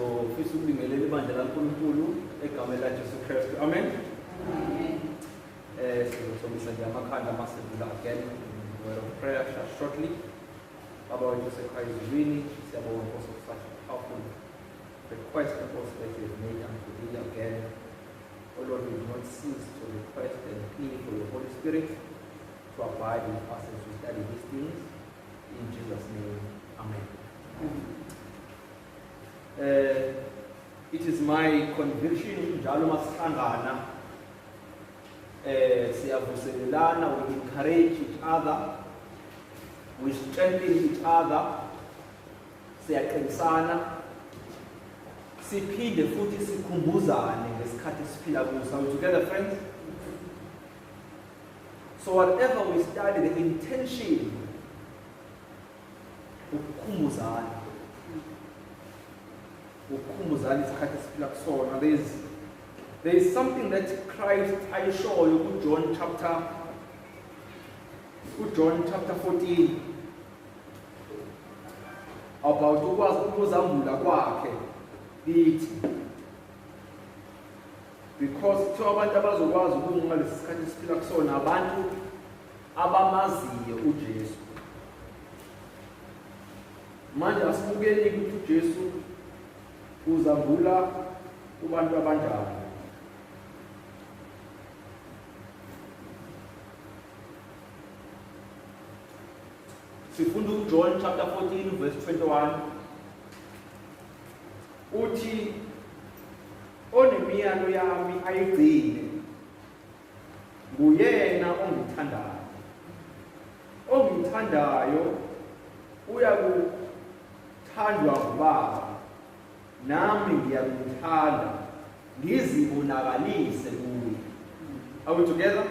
sizofisa ukubingelela ibandla laNkulunkulu egameni laJesu Kristu. Amen. Sizothomisa nje amakhanda masedlula again word of prayer shortly. Baba wethu sekhayizwini siyabonga Nkosi for such a powerful request Nkosi that you have made unto thee again. Oh Lord, we do not cease to request and plead for your Holy Spirit to abide with us as we study these things. In Jesus' name, Amen. It is my conviction, njalo masihlangana, siyavuselelana, we encourage each other, we strengthen each other, siyaqinisana, siphinde futhi sikhumbuzane ngesikhathi siphila kuso. Are we together, friends? So whatever we study, the intention ukukhumbuzana. There is something that Christ, I show you in John chapter 14 about ukuzambula kwakhe lithi, because kuthiwa abantu abazokwazi ukungalesi sikhathi siphila kusona abantu abamaziyo uJesu. Manje asibukeni ukuthi uJesu uzambula kubantu abanjani. Sifunda uJohn chapter 14 verse 21. Uthi onemiyalo yami ayigcine nguyena ongithandayo. Ongithandayo uyakuthandwa ngubaba. Nami ngiyakuthanda ngizibonakalise kuye. Are we together?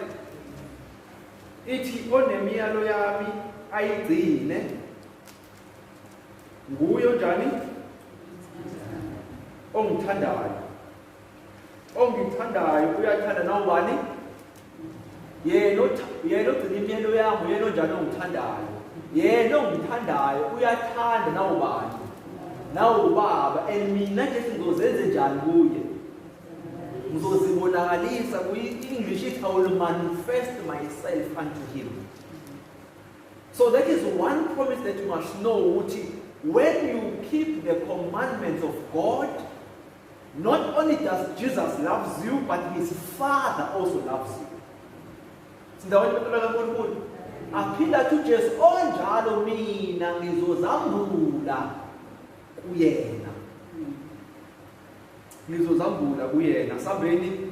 Ithi onemiyalo yami ayigcine nguye njani? Ongithandayo. Ongithandayo uyathanda nawubani? Yena ogcina imiyalo yami, yena njani ongithandayo. Yena ongithandayo uyathanda nawubani? Nawubaba. And mina nje ngizozenze njani kuye? Ngizozibonakalisa kuye. English it, I will manifest myself unto him. So that is one promise that you must know. When you keep the commandments of God, not only does Jesus loves you, but his Father also loves you. Aphinda to Jesu onjalo mina ngizozambula kuyena. Ngizozambula kuyena. Sambeni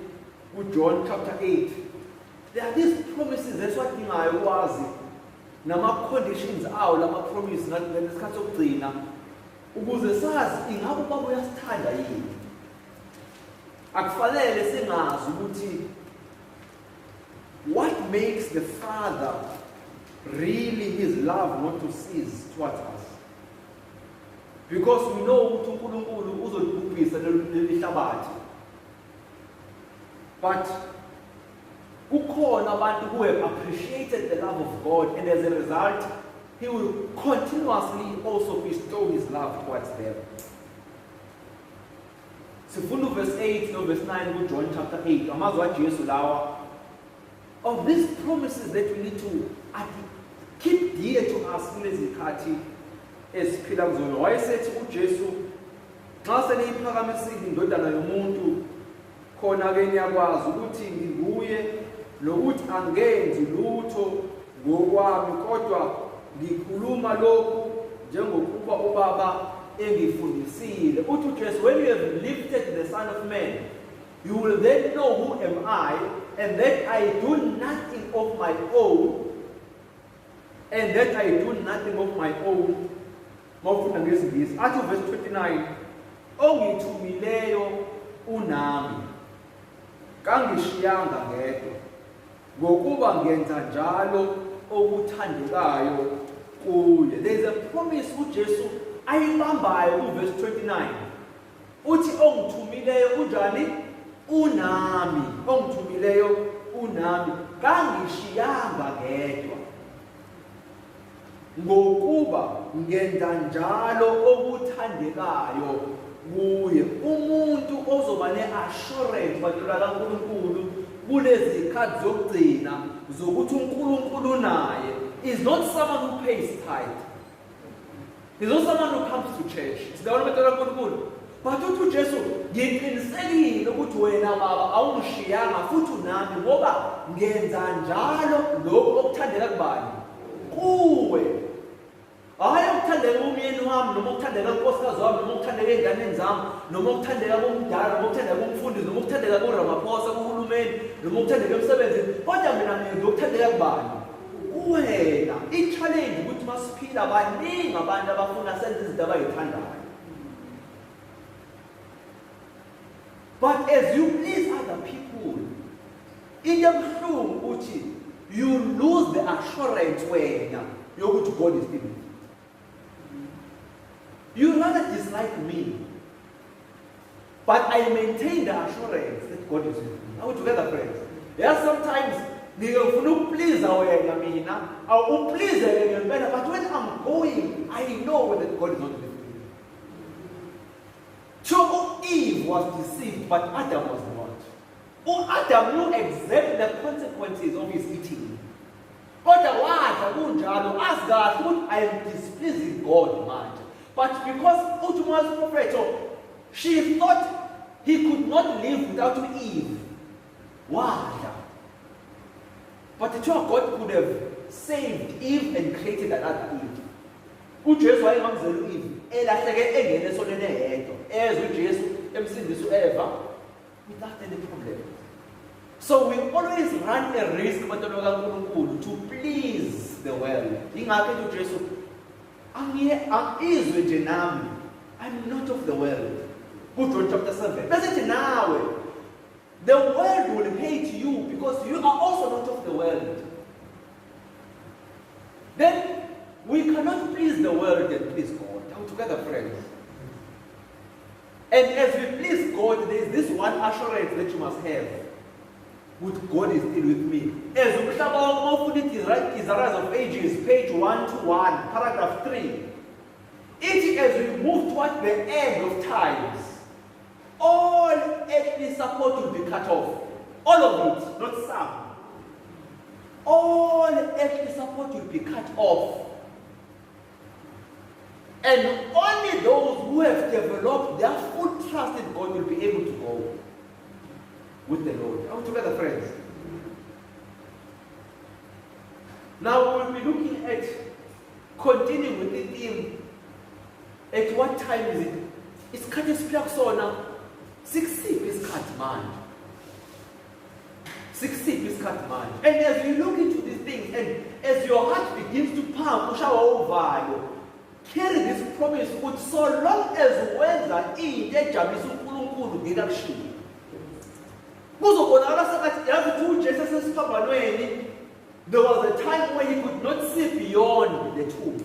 John chapter 8. There are these promises. That's what ngingayikwazi. Nama conditions awo lama promise ngesikhathi sokugcina ukuze sazi ingabe ubaba uyasithanda yini. Akufanele singazi ukuthi what makes the Father really his love not to cease towards us. Because we know ukuthi uNkulunkulu uzolibhubhisa lehlabathi. But kukhona abantu who have appreciated the love of God, and as a result, he will continuously also bestow his love towards them. Sifunda verse 8 no verse 9 with John chapter 8. Amazwi kaJesu lawa of these promises that we need to keep dear to us kulezi zikhathi esiphila kuzona. Wayesethi uJesu nxa seniyiphakamisile indodana yomuntu khona ke niyakwazi ukuthi nginguye lokuthi angenzi lutho ngokwami kodwa ngikhuluma lokhu njengokuba ubaba engifundisile. Uthi uJesu, when you have lifted the Son of Man, you will then know who am I, and that I do nothing of my own, and that I do nothing of my own. Mawufunda ngesingisi athi verse 29, ongithumileyo unami kangishiyanga ngedwa ngokuba ngenza njalo okuthandekayo kuye. There is a promise uJesu ayibambayo verse 29. Uthi ongithumileyo unjani? Unami. Ongithumileyo unami kangishiyanga ngedwa ngokuba ngenza njalo okuthandekayo kuye umuntu ozoba ne-assurance bantwana kaNkulunkulu kulezi zikhathi zokugcina zokuthi uNkulunkulu naye is not someone who pays tithe. He's not someone who comes to church. Sidabona bantwana kaNkulunkulu. But uthi uJesu ngiqinisekile ukuthi wena baba awungishiyanga futhi unami ngoba ngenza njalo lokho okuthandeka kubani kuwe. Hayi ukuthandeka umyeni wami noma ukuthandeka unkosikazi wami noma ukuthandeka enganeni zami noma ukuthandeka kumdala noma ukuthandeka kumfundisi noma ukuthandeka kuRamaphosa kuhulumeni noma ukuthandeka emsebenzini kodwa mina ngenza ukuthandeka kubani kuwena. I-challenge ukuthi masiphila baningi abantu abafuna senze izinto abayithandayo. But as you please other people, you lose the assurance when God is still with you. You rather dislike me, but I maintain the assurance that God is with me. Are we together, friends? There are sometimes please I'll please but when I'm going, I know that God is not with me. So Eve was deceived, but Adam was not. Adam knew exactly the consequences of his eating. But ask God, I am displeasing God, man. But because Utuma's prophet, she thought he could not live without Eve. Why? But the child God could have saved Eve and created another Eve. UJesu wayengamzela Eve elahleke engene esonene yedwa ezwe uJesu emsindisa uEva without any problem. So we always run a risk bantwana kaNkulunkulu to please the world. Ingakho uJesu angizwe nje nami, I'm not of the world. John chapter 7. Bese nawe the world will hate you because you are also not of the world. Then we cannot please the world and please God. Are we together, friends? And as we please God, there is this one assurance that you must have. With God is still with me. As we talk about Rise of Ages, page 121, paragraph 3. It as we move towards the end of times, all earthly support will be cut off. All of it, not some. All earthly support will be cut off. And only those who have developed their full trust in God will be able to go with the Lord. Are we together, friends? Now we will be looking at, continuing with the theme, at what time is it? It's cut now. 6 is cut man. 6 is cut man. And as you look into these things, and as your heart begins to pump, carry this promise with so long as whether there was a time when he could not see beyond the tomb.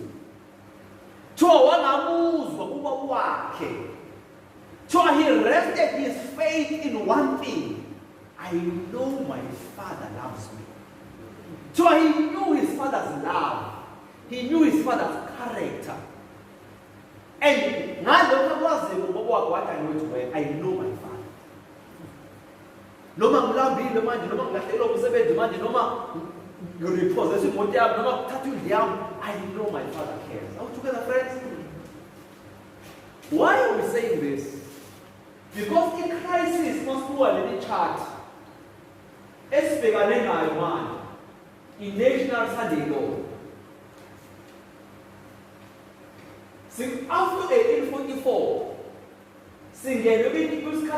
So he rested his faith in one thing. I know my Father loves me. So he knew his Father's love. He knew his Father's character. And I know my Father. I know my Father cares. Are we together, friends? Why are we saying this? Because in crisis must go a little chart. In National Sunday Law. After 1844, people's in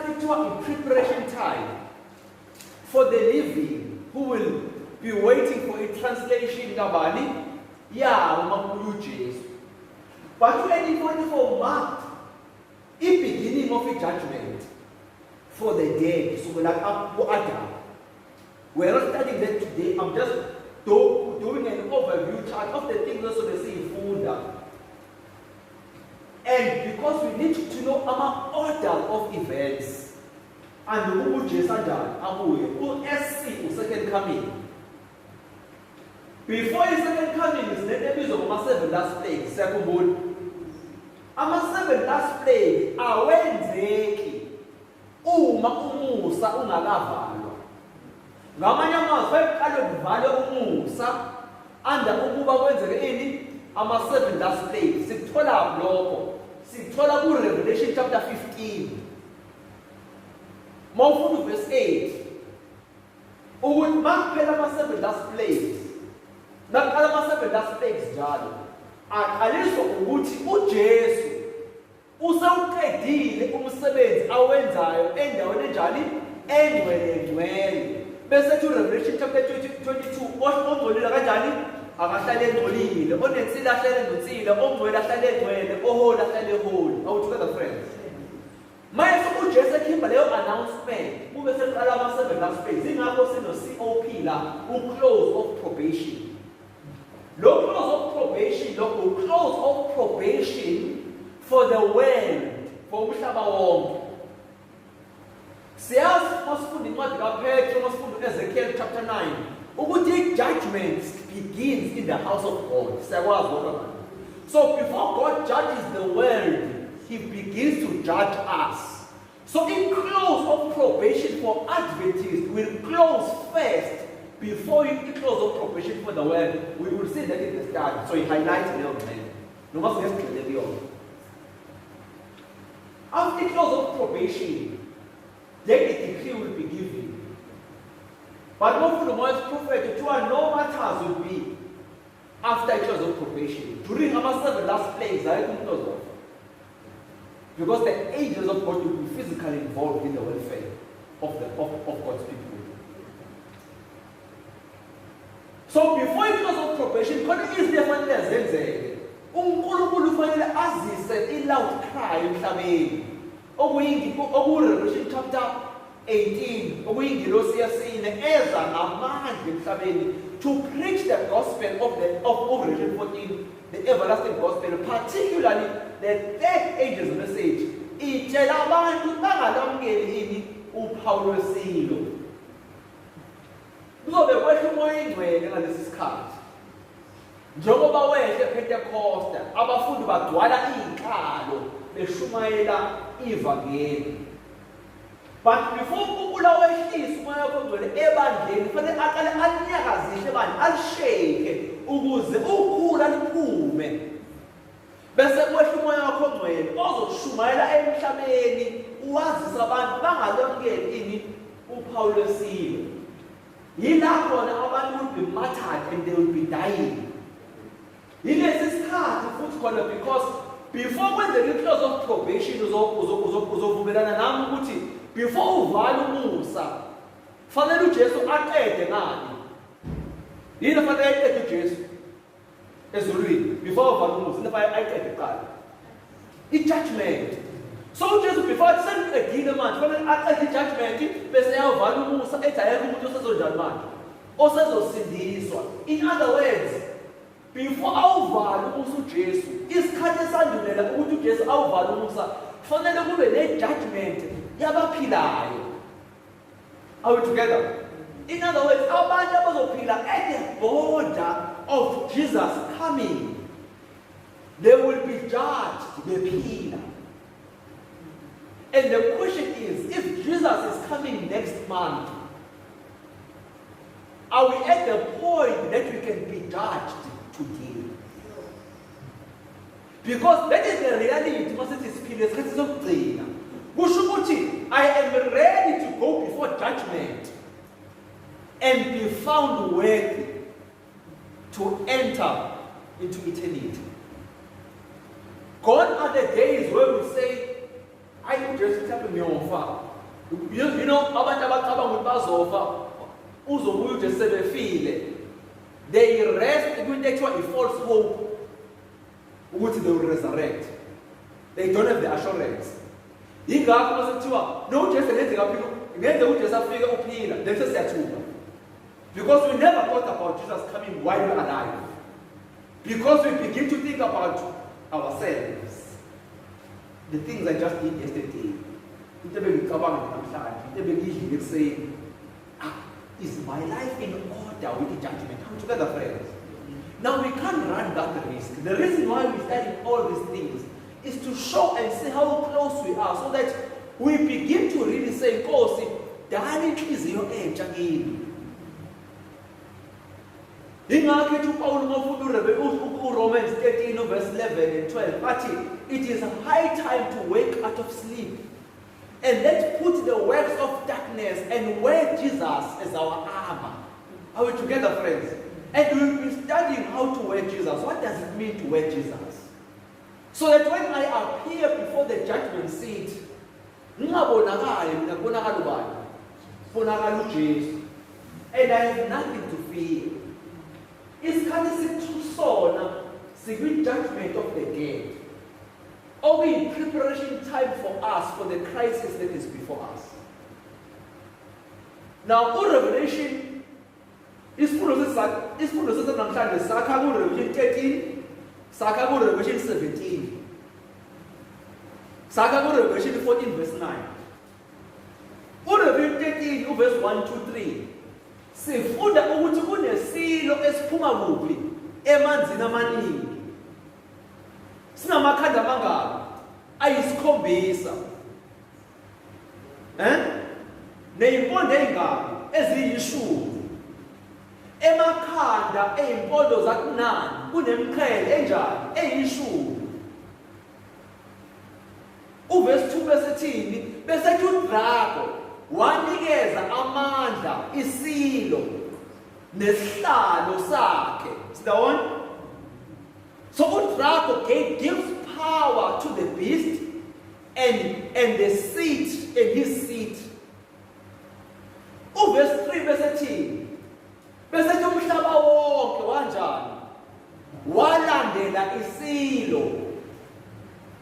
preparation time for the living who will be waiting for a translation in Gabani. But 1844 marked the beginning of a judgment for the dead. So we're not studying that today. I'm just doing an overview chart of the things also they say in Funda. And because we need to know our order of events and who SC second coming. Before his second coming is the episode of 7 last plague, second. ama-7 last plagues awenzeki uma umusa ungakavalwa. Ngamanye amazwi aqale kuvalwe umusa anda ukuba kwenzeke ini ama-7 last plagues. Sikuthola lokho, sikuthola ku-Revelation chapter 15. Mawufunda verse 8 ukuthi makuphela ama-7 last plagues, nakuqala ama-7 last plagues njalo aqaliswa ukuthi uJesu usewuqedile umsebenzi awenzayo endaweni enjani engcwele. Bese ethi uRevelation chapter 22 ongcolile kanjani akahlale engcolile, onensile ahlale enonsile, ongcwele ahlale engcwele, oholi ahlale eholi. Are we together, friends? Manje uJesu ekhipha leyo announcement kube seqala ama-7 last plagues. Ingakho sino-COP la, u-close of probation. Lo close of probation, lo close of probation for the world, for umhlaba wonke. Siyazi masifunda incwadi kaPetro, masifunda Ezekiel chapter 9, ukuthi i-judgment begins in the house of God. Siyakwazi lokho manje. So before God judges the world, he begins to judge us. So in close of probation for Adventists will close first before you close of probation for the world. We will see that in the start. So he highlights the man. No matter what. After close of probation, then a decree will be given. But not for the most prophet, no matters will be after close of probation. During our 7 last plagues, I don't close off. Because the angels of God will be physically involved in the welfare of God's people. So before you close of probation, God is definitely a zenze. uNkulunkulu ufanele azise i-loud cry emhlabeni. Revelation chapter 18, okuyingilosi yesine eza ngamandla emhlabeni to preach the gospel of Revelation 14, the everlasting gospel, particularly the third angel's message. Itshela abantu bangalamukeli ini uphawu lwesilo. Kuzobe kwehla umoya ingcwele ngalesi sikhathi. Njengoba wehle ePentecost, abafundi bagcwala izikhalo beshumayela ivangeli. But before uNkulunkulu wehlisa umoya ogcwele ebandleni, kufanele aqale alinyakazishe ebandleni, alisheke ukuze ukhula liphume. Bese kwehla umoya ogcwele ozoshumayela emhlabeni uwazisa abantu bangalamukeli ini uphawu lwesilo. Yilapho abantu will be martyred and they will be dying. Yilesi sikhathi futhi khona, because before when the close of probation uzovumelana nami ukuthi before uvale umusa fanele uJesu aqede ngani. Yini fanele aqede uJesu ezulwini before uvale umusa, into fanele aqede kuqala i-judgment. So uJesu before seniqedile manje fanele aqede i-judgment bese yavala umusa ejayele umuntu osezonjani manje osezosindiswa. In other words, before awuvale umusa uJesu, isikhathi esandulela ukuthi uJesu awuvale umusa fanele kube ne-judgment yabaphilayo. Are we together? In other words, abantu abazophila at the border of Jesus coming, they will be judged bephila. And the question is, if Jesus is coming next month, are we at the point that we can be judged today? Because that is the reality. I am ready to go before judgment and be found worthy to enter into eternity. Gone are the days where we say, I will just tap me on fire. You know, they rest with actually false hope, which they will resurrect. They don't have the assurance. No, just because we never thought about Jesus coming while we are alive. Because we begin to think about ourselves. The things I just did yesterday. Is my life in order with the judgment? Come together, friends. Now we can't run that risk. The reason why we study all these things is to show and see how close we are, so that we begin to really say, Nkosi, dali inhliziyo entsha kimi. Ingakho ethi uPaul ngofunda uRomans 13 verse 11 and 12 bathi it is high time to wake out of sleep and let's put the works of darkness and wear Jesus as our armor. Are we together, friends? And we will be studying how to wear Jesus. What does it mean to wear Jesus? So that when I appear before the judgment seat, ngingabonakali mina kubonakala ubani? Kubonakala uJesu. And I have nothing to fear. Isikhathi sithusona sikwi judgment of the dead. Are we in preparation time for us for the crisis that is before us? Now, in Revelation, isifundo namhlanje sakha ku Revelation 13, sakha ku Revelation 17, sakha ku Revelation 14 verse 9. URevelation 13 verse 1 to 3. Sifunda ukuthi kunesilo esiphuma kuphi emanzini amaningi. Sinamakhanda amangaki? Ayisikhombisa. Neyimpondo ey'ngaki? Eziyishumi. Emakhanda eyimpondo zakunani kunemqhele enjani? Eyishumi. Uverse 2 bese thini? Bese ethi uDrago wanikeza amandla isilo nesihlalo sakhe. Sidawona? So uDrago gives power to the beast and the seat and his seat. Verse 3 bese thini? Bese ethi umhlaba wonke wanjani? Walandela isilo.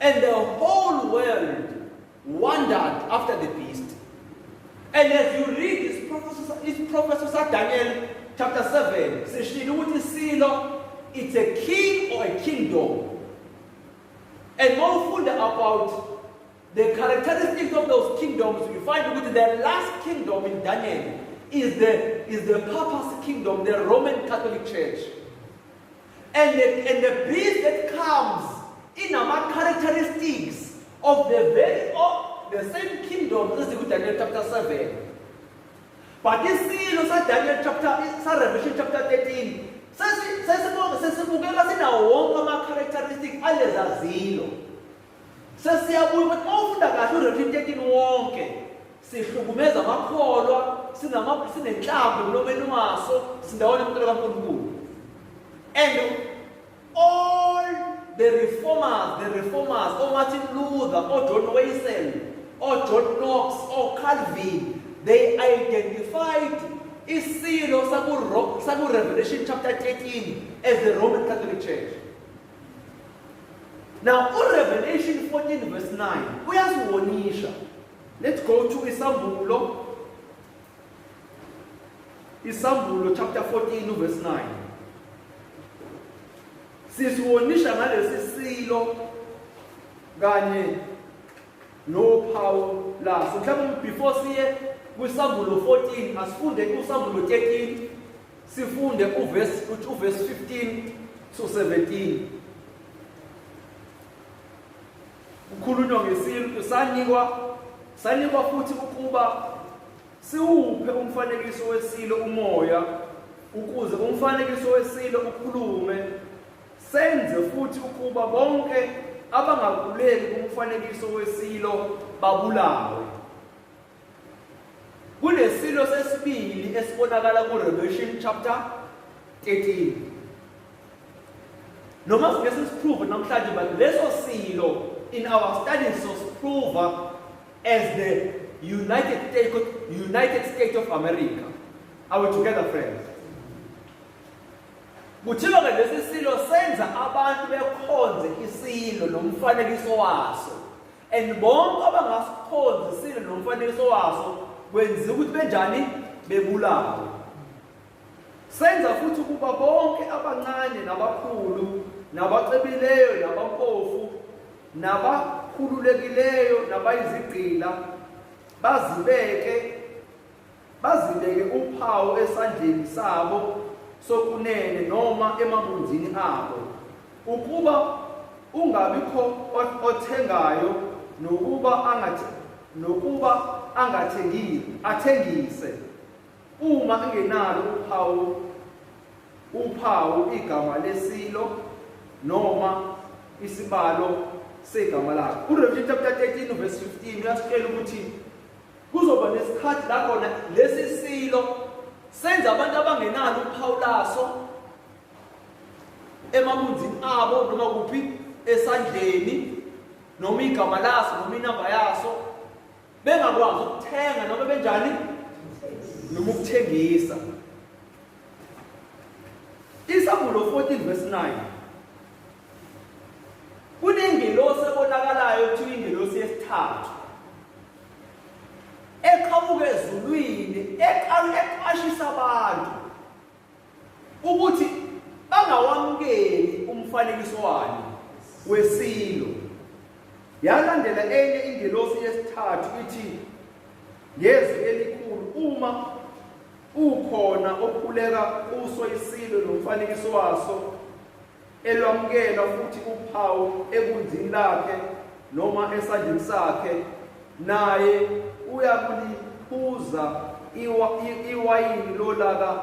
And the whole world wondered after the beast. And as you read this prophecy of Daniel chapter 7, it's a king or a kingdom. And more about the characteristics of those kingdoms, we find that the last kingdom in Daniel is the Papa's kingdom, the Roman Catholic Church. And the beast that comes in our characteristics of the same kingdom as in Daniel chapter 7. But this seal of Daniel Revelation chapter 13, sesibukela sinawo wonke ama-characteristics alezazilo. Sesiyabuya ukuthi mawufunda kahle uRevelation 13 wonke, sihlukumeza amakholwa, sinenhlamvu emlomeni waso, sindawona emqola kaNkulunkulu. And all the reformers, or Martin Luther, or John Wesley, or John Knox, or Calvin, they identified isilo saku Revelation chapter 13 as the Roman Catholic Church. Now, in Revelation 14 verse 9, uyasiwonisha. Let's go to Isambulo chapter 14 verse 9. Sisiwonisha ngalesi silo kanye nophawu laso. Mhlawumbe before siye kuSambulo 14 asifunde kuSambulo 13, sifunde uverse 15 to 17. Kukhulunywa ngesilo, sanikwa futhi ukuba siwuphe umfanekiso wesilo umoya ukuze umfanekiso wesilo ukhulume. Senze futhi ukuba bonke abangakuleli umfanekiso wesilo babulawe. Kunesilo sesibili esibonakala kuRevelation chapter 13. Noma singesiprove namhlanje, but leso silo in our studies was proved as the United States of America. Are we together, friends? Kuthiwa ke lesi silo senza abantu bekhonze isilo nomfanekiso waso. And bonke abangasikhonzi isilo nomfanekiso waso kwenza ukuthi benjani? Bebulawe. Senza futhi ukuba bonke abancane nabakhulu, nabacebileyo nabampofu, nabakhululekileyo nabayizigqila bazibeke uphawu esandleni sabo sokunene noma emabunzini abo, ukuba ungabikho othengayo nokuba athengise uma engenalo uphawu igama lesilo noma isibalo segama lakhe. URevelation chapter 13 verse 15 uyasitshela ukuthi kuzoba nesikhathi la khona lesi silo senza abantu abangenalo uphawu laso emabunzini abo noma kuphi esandleni noma igama laso noma inamba yaso bengakwazi ukuthenga noma benjani noma ukuthengisa. Isamulo 14 verse 9 kunengilosi ebonakalayo kuthiwa ingilosi yesithathu eqhamuka ezulwini eqashisa abantu ukuthi bangawamukeli umfanekiso wani wesilo. Yalandela enye ingilosi yesithathu ithi ngezwi elikhulu, uma ukhona okhuleka kuso isilo nomfanekiso waso elwamukela futhi uphawu ebunzini lakhe noma esandleni sakhe, naye uyakuliphuza iwayini lolaka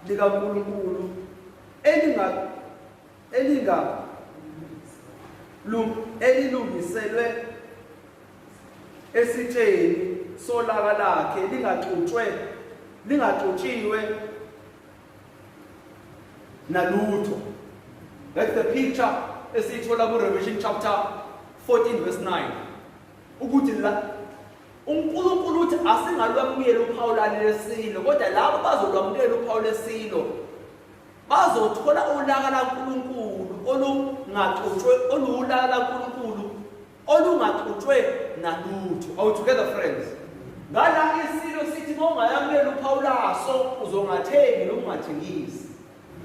likaNkulunkulu elilungiselwe esitsheni solaka lakhe lingaxutshiwe nalutho. That's the picture esiyithola kuRevelation chapter 14 verse 9 ukuthi la uNkulunkulu uthi asingalwamukeli uphawu lesilo, kodwa labo bazolwamukela uphawu lesilo bazothola ulaka laNkulunkulu olulaka laNkulunkulu olungaxutshwe nalutho. Are we together, friends? Ngala isilo sithi mawungayamukela uphawu laso uzongathengi noma ungathengisi.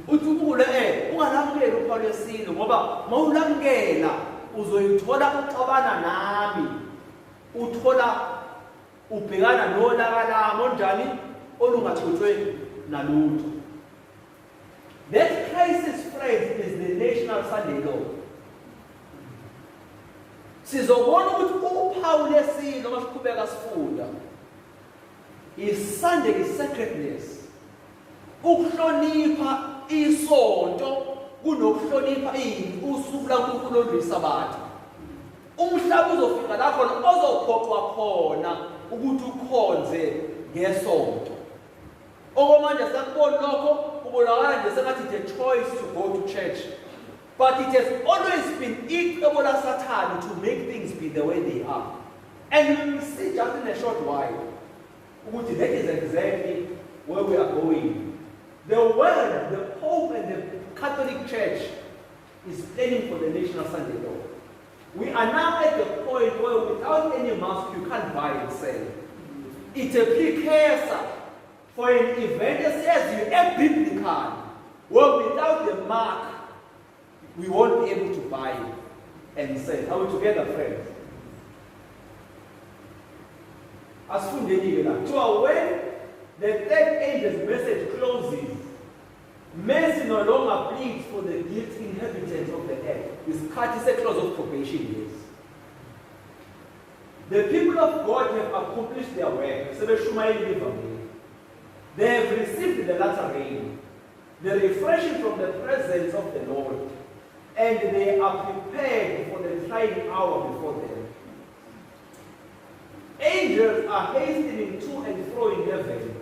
Uthi ukule ungalamukela uphawu lesilo ngoba mawulamukela uzoyithola uxabana nami, uthola ubhekana nolaka lami onjani olungaxutshwe nalutho. That crisis, friends, is the National Sunday Law. Sizobona ukuthi uphawu lesilo masiqhubeka sifunda is Sunday sacredness. Ukuhlonipha isonto kunokuhlonipha usuku laNkulunkulu olwisabatha. Umhlaba uzofika la khona ozophoqwa khona ukuthi ukhonze ngesonto. Okomanje sakubona lokho ubonakala nje sengathi the choice to go to church. But it has always been icebo laSathane to make things be the way they are. And we will see just in a short while ukuthi that is exactly where we are going. The world, the Pope and the Catholic Church is planning for the National Sunday Law. We are now at the point where without any mask you can't buy and sell. It's a precursor for an event that says you are biblical, where without the mark we won't be able to buy and sell. Are we together, friends? As soon as when the third angel's message closes, mercy no longer pleads for the guilty inhabitants of the earth. This cut is a close of probation years. The people of God have accomplished their work. They have received the latter rain, the refreshing from the presence of the Lord, and they are prepared for the trying hour before them. Angels are hastening to and fro in heaven.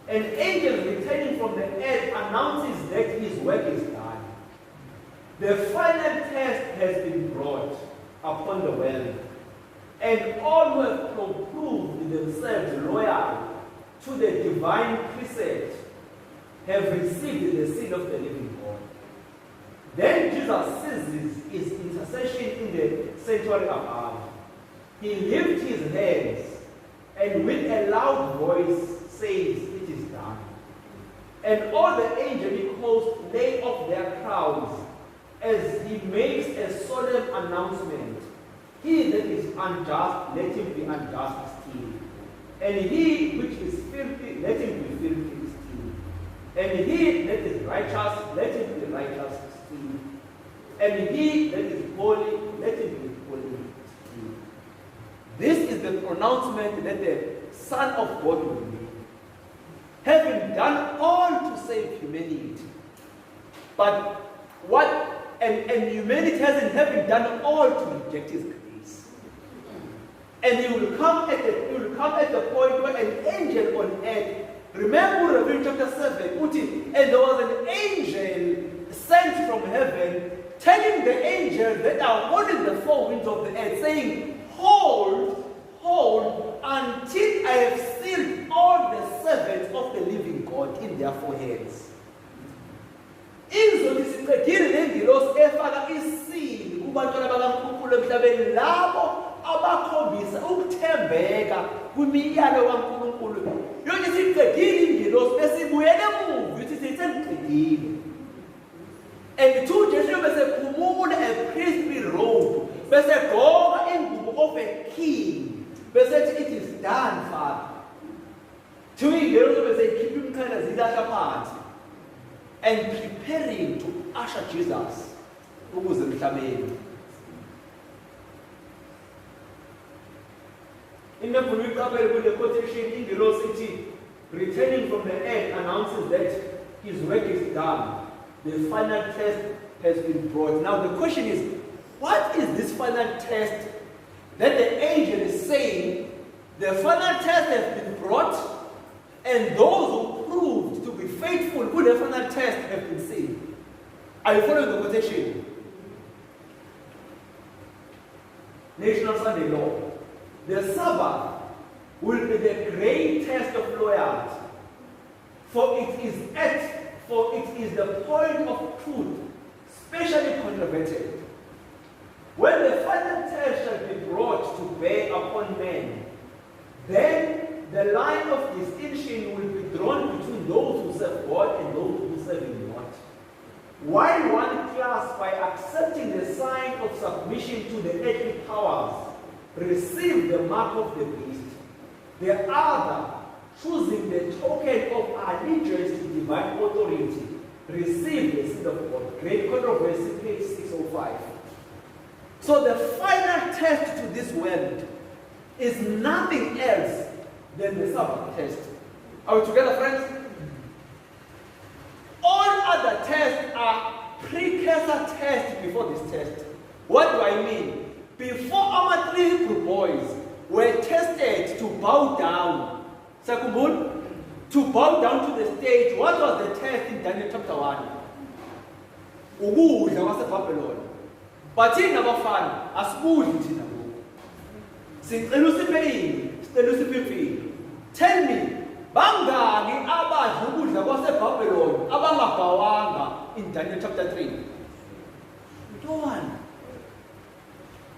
An angel returning from the earth announces that his work is done. The final test has been brought upon the world, and all who have proved themselves loyal to the divine precept have received the seal of the living God. Then Jesus ceases his intercession in the sanctuary above. He lifts his hands and with a loud voice says, "It is done." And all the angelic hosts lay off their crowns as he makes a solemn announcement. He that is unjust, let him be unjust still. And he which is filthy, let him be filthy still. And he that is righteous, let him be righteous still. And he that is holy, let him be holy still. the pronouncement that the Son of God will be. Having done all to save humanity. But and humanity hasn't having done all to reject his grace. And he will come at the point where an angel on earth, remember Revelation chapter 7, and there was an angel sent from heaven telling the angels that are holding the four winds of the earth, saying, hold until I have sealed all the servants of the living God in their foreheads. Izothi siqedile lengilosi efaka isili kubantwana bakaNkulunkulu emhlabeni labo abakhombisa ukuthembeka kwimiyalo kaNkulunkulu. Yonke siqedile ingilosi besibuyele emuva ukuthi sisengiqedile. And two Joshua besephumula a priestly robe, besegqoka ingubo of a king, besethi it is done, Father. Two ingilosi besekhipha imikhala zilahla phansi. And preparing to usher Jesus ukuze emhlabeni. Imephume iqabele kule quotation ingilosi ithi returning from the earth announces that his work is done. The final test has been brought. Now the question is, what is this final test that the angel is saying? The final test has been brought, and those who proved to be faithful to the final test have been saved. Are you following the quotation? National Sunday law. The Sabbath will be the great test of loyalty, for it is the point of truth, specially controverted. When the final test shall be brought to bear upon men, then the line of distinction will be drawn between those who serve God and those who serve Him not. While one class, by accepting the sign of submission to the earthly powers, receive the mark of the beast, the other, choosing the token of allegiance to divine authority, receive the seed of God. Great controversy, page 605. So the final test to this world is nothing else than the Sabbath test. Are we together, friends? All other tests are precursor tests before this test. What do I mean? Before our three Hebrew boys were tested to bow down, to bow down to the stage, what was the test in Daniel chapter 1? Ukudla kwaseBhabheloni. But in abafana asikudli thina ngoku. Sicela usiphe ini, sicela usiphe imfihlo. Tell me, bangaki abadla ukudla kwaseBhabheloni abangabhawanga in Daniel chapter 3? No one.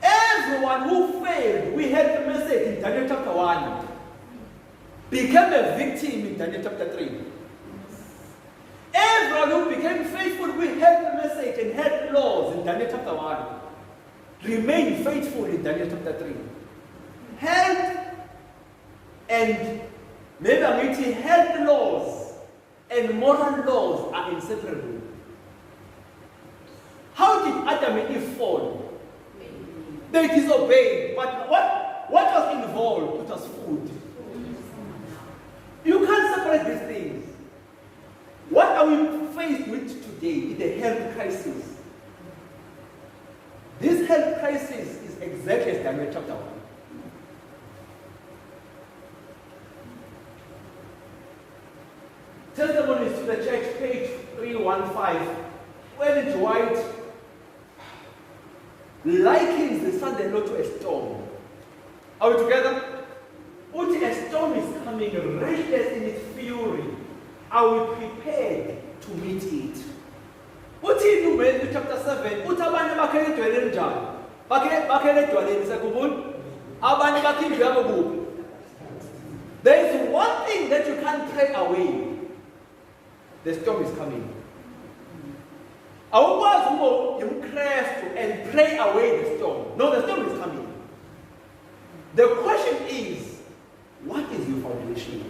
Everyone who failed, we had the message in Daniel chapter 1, became a victim in Daniel chapter 3. Everyone who became faithful, we had the message and had laws in Daniel chapter 1. Remain faithful in Daniel chapter 3. Health and maybe health laws and moral laws are inseparable. How did Adam and Eve fall? They disobeyed, but what was involved? It was food. You can't separate these things. What are we faced with today is the health crisis. This health crisis is exactly as Daniel chapter 1. Testimonies to the church, page 315. Ellen White likens the Sunday law to a storm. Are we together? A storm is coming, restless in its fury. Are we prepared to meet it? In Matthew chapter 7, abanye bakhele edwaleni njani? Bakhele edwaleni sekubona? Abanye bakhindwe abokuphi? There is one thing that you can't pray away. The storm is coming. Awukwazi ukuba yimKristu and pray away the storm. No, the storm is coming. The question is, what is your foundation?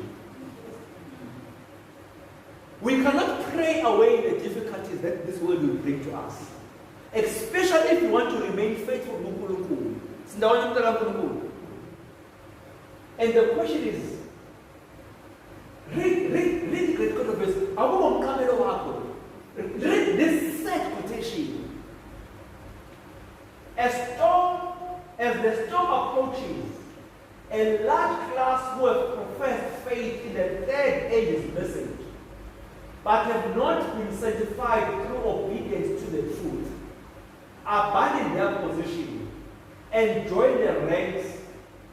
We cannot pray away the difficulties that this world will bring to us. Especially if we want to remain faithful to Nkulunkulu. And the question is, read the great controversy. Read this set quotation. As the storm approaches, a large class who have professed faith in the third age's message, but have not been sanctified through obedience to the truth, abandon their position and join the ranks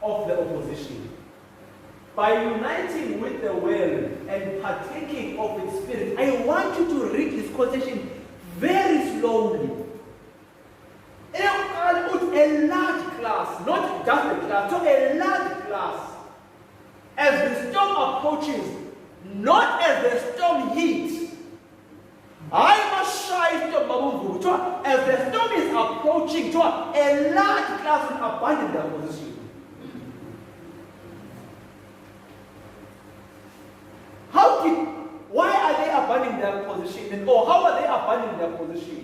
of the opposition. By uniting with the world and partaking of its spirit. I want you to read this quotation very slowly. A large class, not just a class, so a large class, as the storm approaches, not as the storm heats. I must shy storm, as the storm is approaching, a large class will abandon their position. Why are they abandoning their position? Or how are they abandoning their position?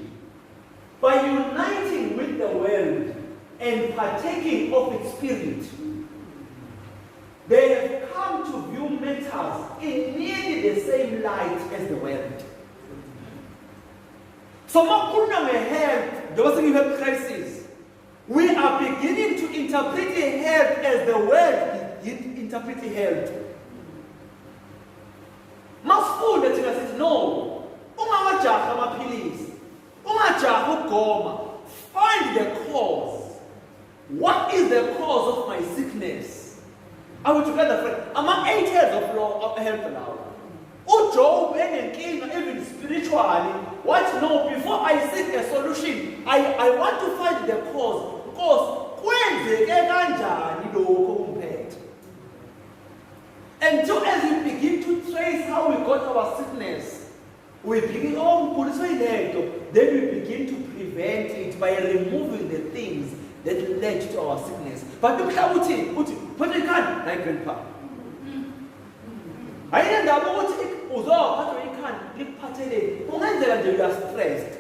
By uniting with the world and partaking of its spirit. They have come to view matters in nearly the same light as the world. So when we have crisis, we are beginning to interpret health as the world interprets health. Masifunda thina sithi no, ungamajaha amaphilisi, ungajaha ukugoma, find the cause. What is the cause of my sickness? Are we together, friend? Among 8 years of health now. Job enenkinga even spiritually. What? No, before I seek a solution, I want to find the cause. Because kwenzeke kanjani lokho kumphethe. And so as we begin to trace how we got our sickness, we begin, then we begin to prevent it by removing the things that led to our sickness. But look how put it can, like grandpa. I know that you are stressed.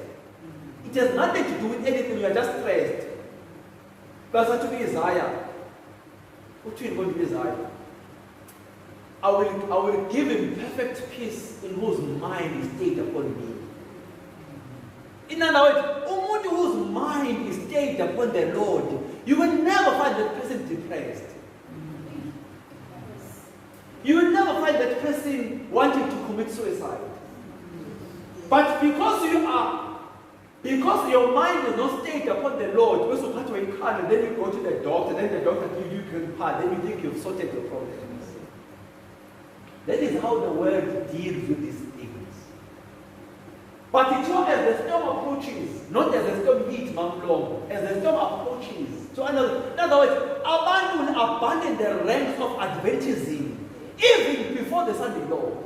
It has nothing to do with anything, you are just stressed. But to be Isaiah. What do you want to be Isaiah? I will give him perfect peace in whose mind is stayed upon me. In other words, someone whose mind is stayed upon the Lord, you will never find that person depressed. You will never find that person wanting to commit suicide. But because your mind is not stayed upon the Lord, and then you go to the doctor, then the doctor gives you grandpa, then you think you've sorted your problems. That is how the world deals with these things. But it's not as the storm approaches, not as the storm heats long, as the storm approaches. So in other words, abandon the ranks of Adventism, even before the Sunday law.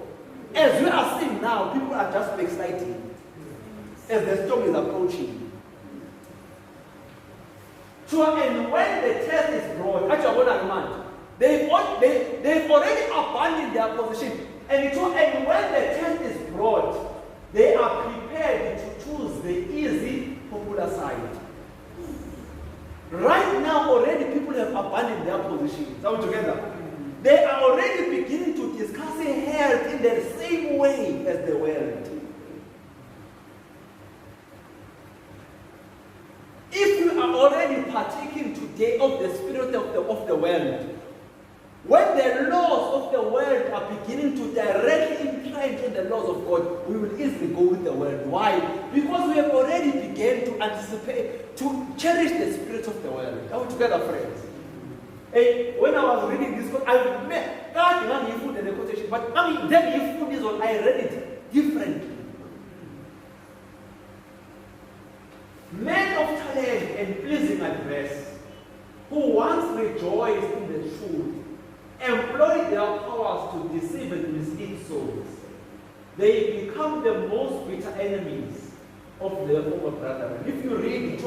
As we are seeing now, people are just excited as the storm is approaching. So, and when the test is brought, they've already abandoned their position. And when the test is brought, they are prepared to choose the easy, popular side. Right now, already people have abandoned their positions. Are we together? They are already beginning to discuss health in the same way as the world. If you are already partaking today of the spirit of the world, when the laws of the world are beginning to directly influence on the laws of God, we will easily go with the world. Why? Because we have already begun to anticipate, to cherish the spirit of the world. Are we together, friends? Hey, when I was reading this, I met God in food and the quotation, but then food is what I read it differently. Men of talent and pleasing address, who once rejoiced in the truth, employ their powers to deceive and mislead souls. They become the most bitter enemies of their former brethren. If you read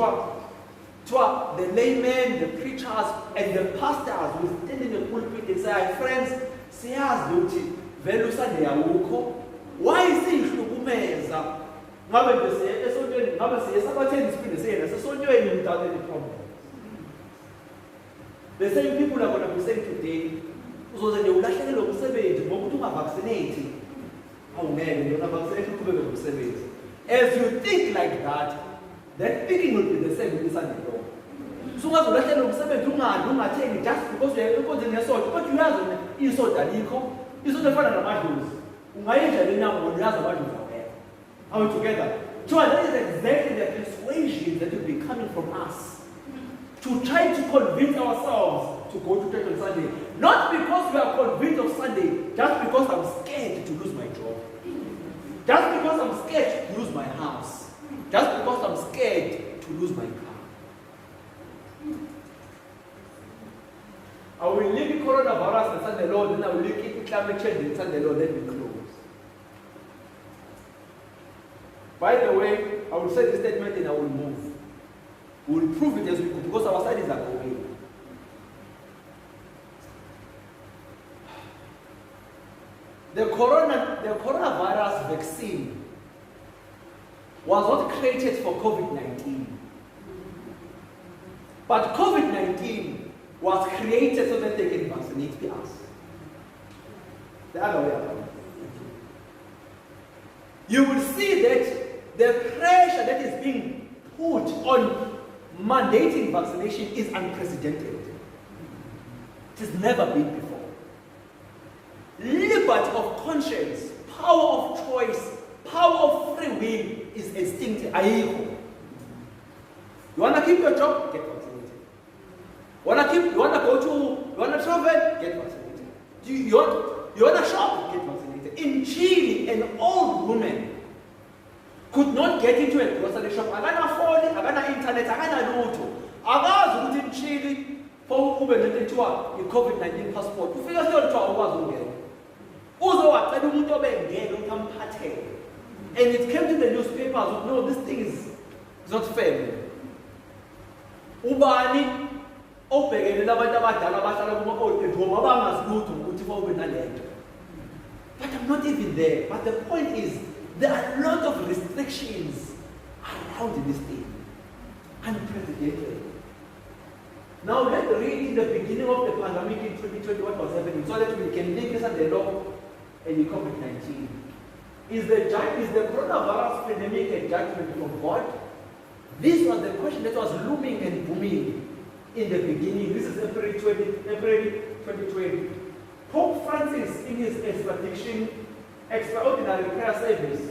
the laymen, the preachers, and the pastors who stand in the pulpit and say, friends, why is it without any problem? The same people are going to be saying today, uzoze nje ulahlekelwe umsebenzi ngokuthi ungavaccinate. Awungeke yona vaccinate uqhubeke nomsebenzi. As you think like that thinking will be the same with Sunday law. So ungaze ulahlekelwe umsebenzi ungathengi just because uya enkonzweni yesonto, but uyazi isonto alikho, isonto efana namadlozi. Ungayenza lenyama uyazi amadlozi awekho. Are we together? So that is exactly the persuasion that will be coming from us. To try to convince ourselves to go to church on Sunday. Not because we are convinced of Sunday, just because I'm scared to lose my job. Just because I'm scared to lose my house. Just because I'm scared to lose my car. I will leave coronavirus and Sunday Lord, then I will leave climate change and Sunday Lord, let me close. By the way, I will say this statement and I will move. We will prove it as we go because our studies are going. The coronavirus vaccine was not created for COVID-19. But COVID-19 was created so that they can vaccinate us. The other way around. You will see that the pressure that is being put on mandating vaccination is unprecedented. It has never been before. Liberty of conscience, power of choice, power of free will is extinct. You want to keep your job? Get vaccinated. You want to travel? Get vaccinated. You want to shop? Get vaccinated. In Chile, an old woman could not get into a grocery shop. Agana phone, agana internet, agana lutho. Akazi ukuthi in Chile for ube nethiwa i-COVID-19 passport. Ufika siyothiwa ukwazi ukungena. Uzowacela umuntu obengena ukuthi amphathele. And it came to the newspapers, no, this thing is not fair. Ubani obhekene nabantu abadala abahlala kuma-old age home abangazi lutho ukuthi ube nalento. But I'm not even there. But the point is, there are a lot of restrictions around this thing. Unprecedented. Now let's read in the beginning of the pandemic in 2020 what was happening so that we can link this at the law and the COVID-19. Is the coronavirus pandemic a judgment from God? This was the question that was looming and booming in the beginning. This is April 2020. Pope Francis, in his extraordinary prayer service,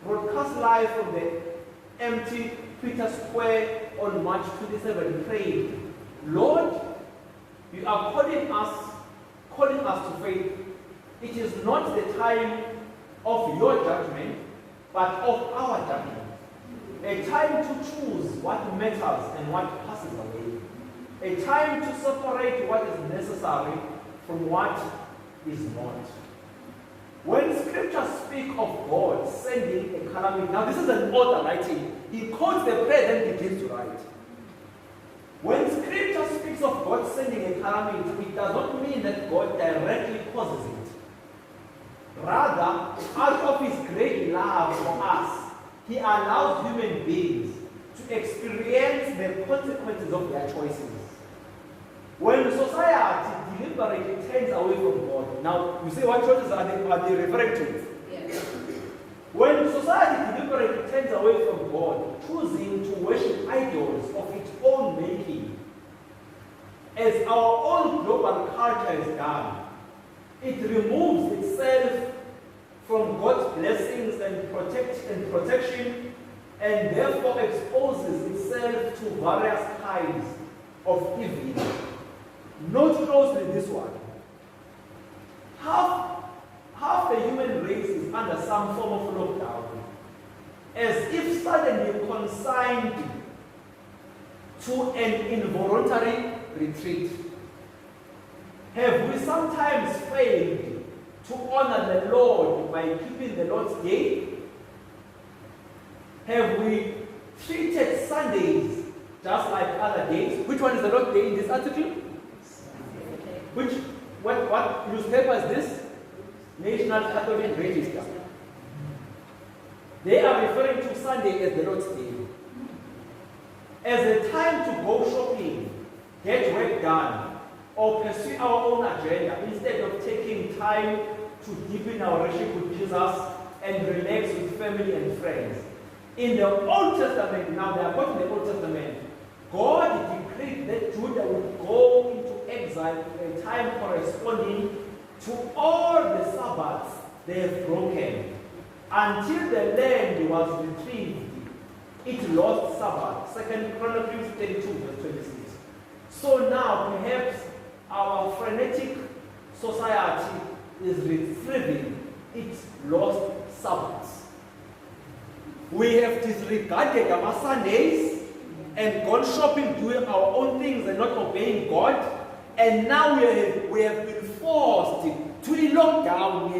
broadcast live from the empty Peter Square on March 27, prayed, Lord, you are calling us to faith. It is not the time of your judgment, but of our judgment. A time to choose what matters and what passes away. A time to separate what is necessary from what is not. When scriptures speak of God sending a calamity, now this is an author writing, he quotes the prayer then begins to write. When scripture speaks of God sending a calamity, it does not mean that God directly causes it. Rather, out of his great love for us, he allows human beings to experience the consequences of their choices. When society deliberately turns away from God, now you say what choices are they referring to? Yes. When society deliberately turns away from God, choosing to worship idols of its own making, as our own global culture has done, it removes itself from God's blessings and protection, and therefore exposes itself to various kinds of evil. Note closely this one. Half the human race is under some form of lockdown, as if suddenly consigned to an involuntary retreat. Have we sometimes failed to honor the Lord by keeping the Lord's Day? Have we treated Sundays just like other days? Which one is the Lord's Day in this article? What newspaper is this? National Catholic Register. They are referring to Sunday as the Lord's Day. As a time to go shopping, get work done, or pursue our own agenda instead of taking time to deepen our relationship with Jesus and relax with family and friends. In the Old Testament, now they are quoting the Old Testament, God decreed that Judah would go into exile for a time corresponding to all the Sabbaths they have broken. Until the land was retrieved, it lost Sabbath. 2 Chronicles 32, verse 26. So now, perhaps our frenetic society is retrieving its lost Sabbaths. We have disregarded our Sundays and gone shopping, doing our own things and not obeying God. And now we have been forced to lock down.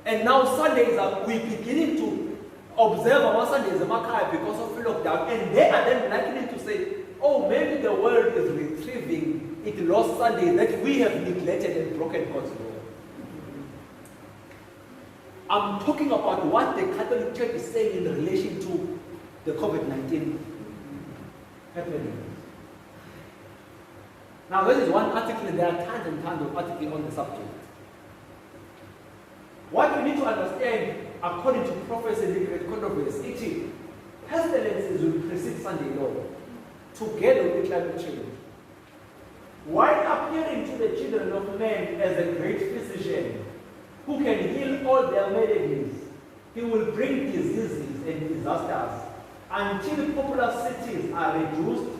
And now Sundays we're beginning to observe our Sundays because of lockdown. And they are then likely to say, oh, maybe the world is retrieving its lost Sundays that we have neglected and broken God's law. I'm talking about what the Catholic Church is saying in relation to the COVID-19 happening. Now, this is one article, and there are tons and tons of articles on the subject. What we need to understand, according to prophecy and the great controversy, it is pestilences will precede Sunday law, together with climate change. While appearing to the children of men as a great physician who can heal all their maladies, he will bring diseases and disasters until popular cities are reduced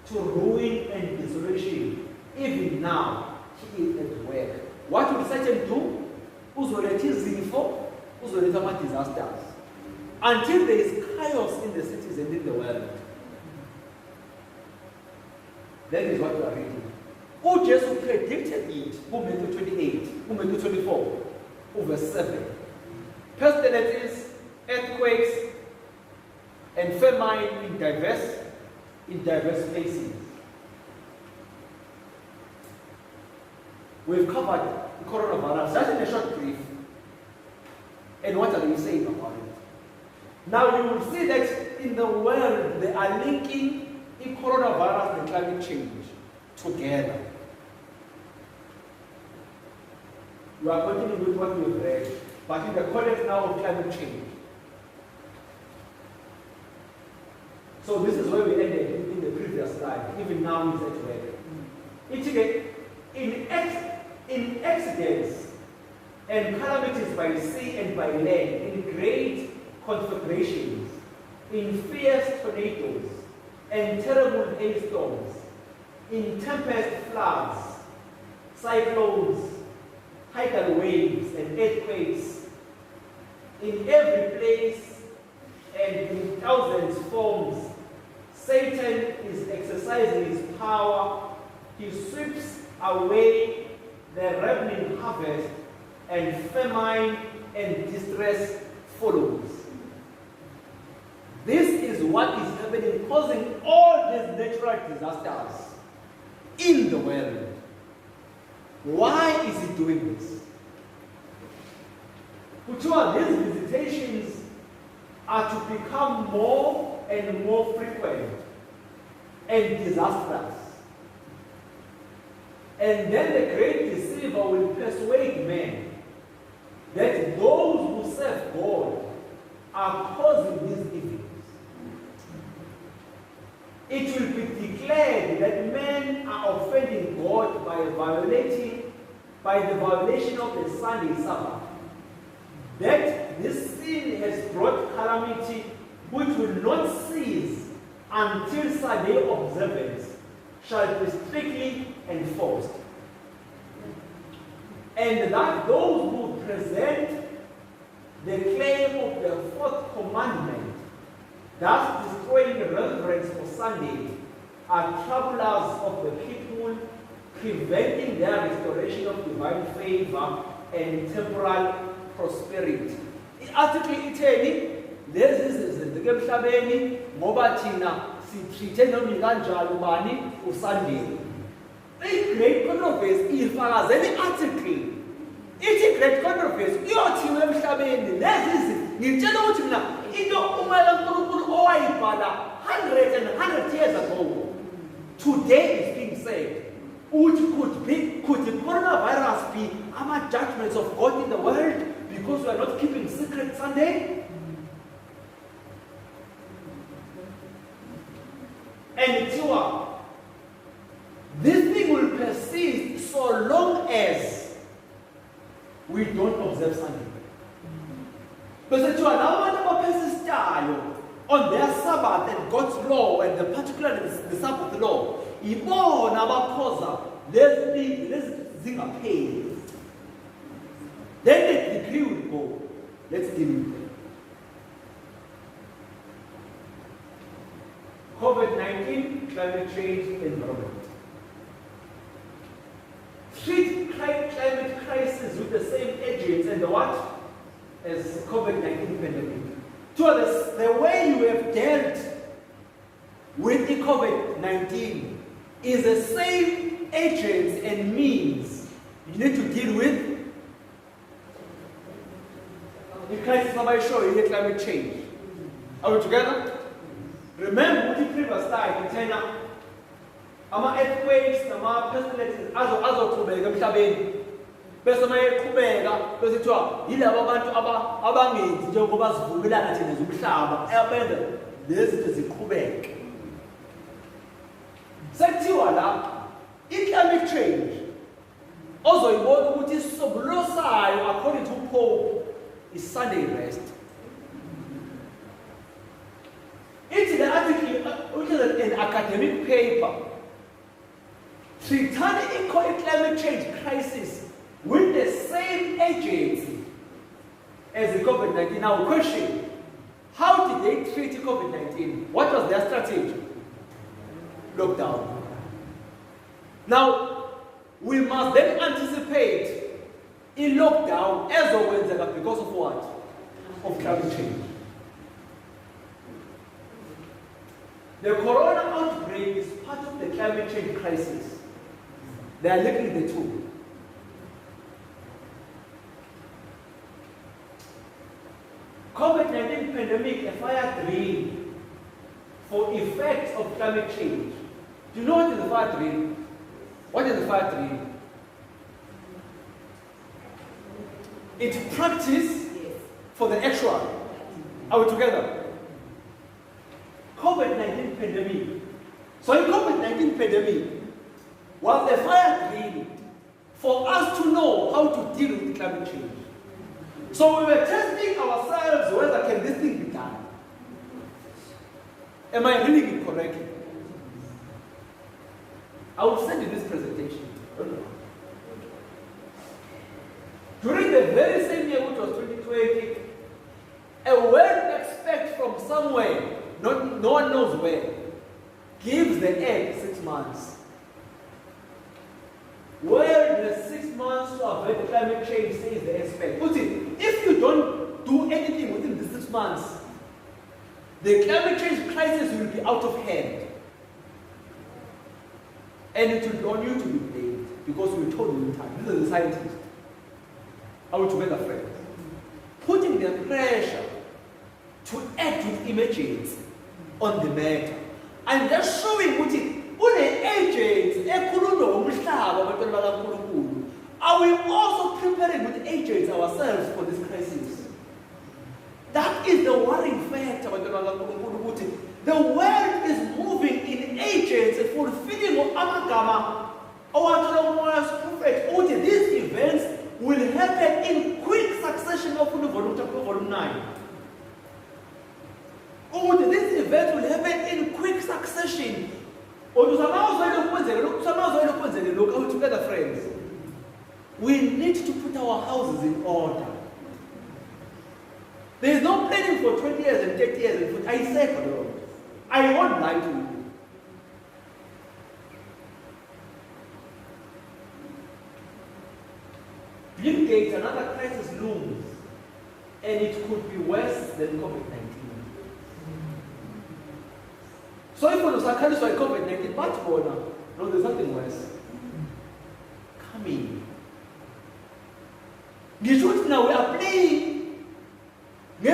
to ruin and desolation. Even now, he is at work. What will Satan do? Uzoletha izifo, uzoletha disasters. Until there is chaos in the cities and in the world. That is what we are reading. Who Jesus predicted it? Matthew 28, Matthew 24, verse 7. Pestilences, earthquakes, and famine in diverse places. We've covered the coronavirus just in a short brief. And what are we saying about it? Now you will see that in the world they are linking the coronavirus and climate change together. You are continuing with what we've read, but in the context now of climate change. So this is where we ended in the previous slide. Even now is at work. In accidents and calamities by sea and by land, in great conflagrations, in fierce tornadoes and terrible hailstorms, in tempest floods, cyclones, tidal waves and earthquakes, in every place and in thousands forms, Satan is exercising his power. He sweeps away the ravening harvest, and famine and distress follows. This is what is happening, causing all these natural disasters in the world. Why is he doing this? These visitations are to become more and more frequent and disastrous. And then the great deceiver will persuade men that those who serve God are causing these evils. It will be declared that men are offending God by the violation of the Sunday Sabbath. That this sin has brought calamity which will not cease until Sunday observance shall be strictly enforced. And that those who present the claim of the fourth commandment, thus destroying reverence for Sunday, are troublers of the people, preventing their restoration of divine favor and temporal prosperity. I-article itheni lezi zizenzeke emhlabeni ngoba thina sitreat noma kanjalo bani uSunday. I-great controversy ifakazela i-article ithi great controversy iyothiwa emhlabeni lezi ngitshela ukuthi mina into umayela uNkulunkulu owayibhala 100 years ago today is being said Could the coronavirus be our judgments of God in the world because we are not keeping secret Sunday? And this thing will persist so long as we don't observe Sunday. Because on their Sabbath and God's law, and particularly the Sabbath law, let's sing a pay. Then the decree will go. Let's deal with it. COVID-19, climate change, environment. Treat climate crisis with the same agents and the what? As COVID-19 pandemic. So the way you have dealt with the COVID-19 is the same agents and means you need to deal with the crisis of climate change. Are we together? Remember what the previous slide in China. Earthquakes, pestilences, azoqhubeka emhlabeni. Bese mayeqhubeka bese kuthiwa yilabo abantu abangenzi njengoba sivumelana thina zomhlaba abenza lezi zinto ziqhubeke. Sekuthiwa la i-climate change ozoyibona ukuthi isisombululo sayo according to Pope is Sunday rest. It's the article, which is an academic paper, treating climate change crisis with the same agency as the COVID-19. Now, question, how did they treat COVID-19? What was their strategy? Lockdown. Now, we must then anticipate in lockdown as always because of what? Of climate change. The corona outbreak is part of the climate change crisis. They are linking the two. COVID-19 pandemic, a fire drill for effects of climate change. Do you know what is the fire drill? What is the fire drill? It's practice for the actual. Are we together? COVID-19 pandemic. So in COVID-19 pandemic was a fire drill for us to know how to deal with climate change. So we were testing ourselves whether can this thing be done. Am I reading it correctly? I will send you this presentation. During the very same year, which was 2020, a word expect from somewhere, no one knows where, gives the egg 6 months. Where the 6 months to avoid climate change says the expect. Put it, if you don't do anything within the 6 months, the climate change crisis will be out of hand. And it will be on you to be blamed because we told you in time. These are the scientists. Are we together, friends? Putting the pressure to act with emergency on the matter. And just showing what it agents, are we also preparing with agents ourselves for this crisis? That is the worrying fact about the world is moving in agents fulfilling amagama. These events will happen in quick succession of volume 9. This event will happen in quick succession. Look together, friends. We need to put our houses in order. There is no planning for 20 years and 30 years. I say, I won't lie to you. Bill Gates, another crisis looms, and it could be worse than COVID-19. So if you look at COVID-19, no, there's something worse coming. Now we are playing. On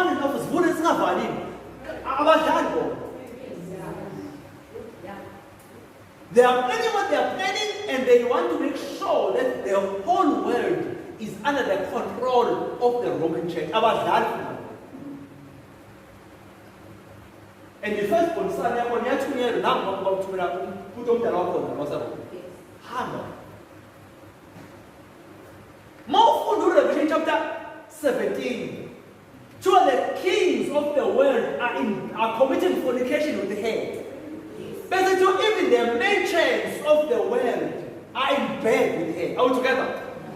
and off is abadlali They are planning what they are planning, and they want to make sure that the whole world is under the control of the Roman Church. About that. And the first one, son, I want to hear now about put on the rock. Hammer. More for Revelation chapter 17. Two of the kings of the world are committing fornication with the head. Better to even the merchants of the world are in bed with the head. Are we together?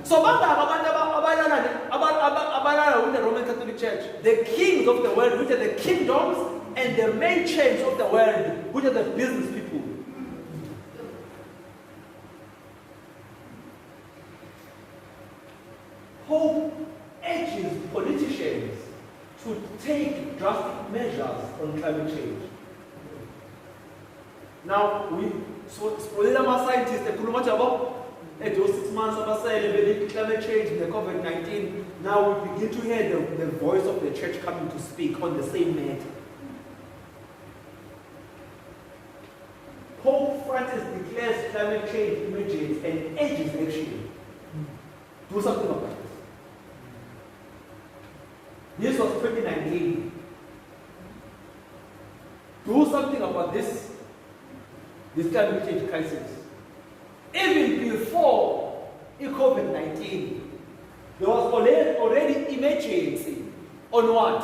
So with the Roman Catholic Church, the kings of the world, which are the kingdoms, and the merchants of the world, which are the business people. Pope urges politicians to take drastic measures on climate change. Now, scientists, it was 6 months of climate change, the COVID-19. Now we begin to hear the voice of the church coming to speak on the same matter. Pope Francis declares climate change emergent and urges action. Do something about this. This was 2019. Do something about this climate change crisis. Even before COVID-19, there was already emergency on what?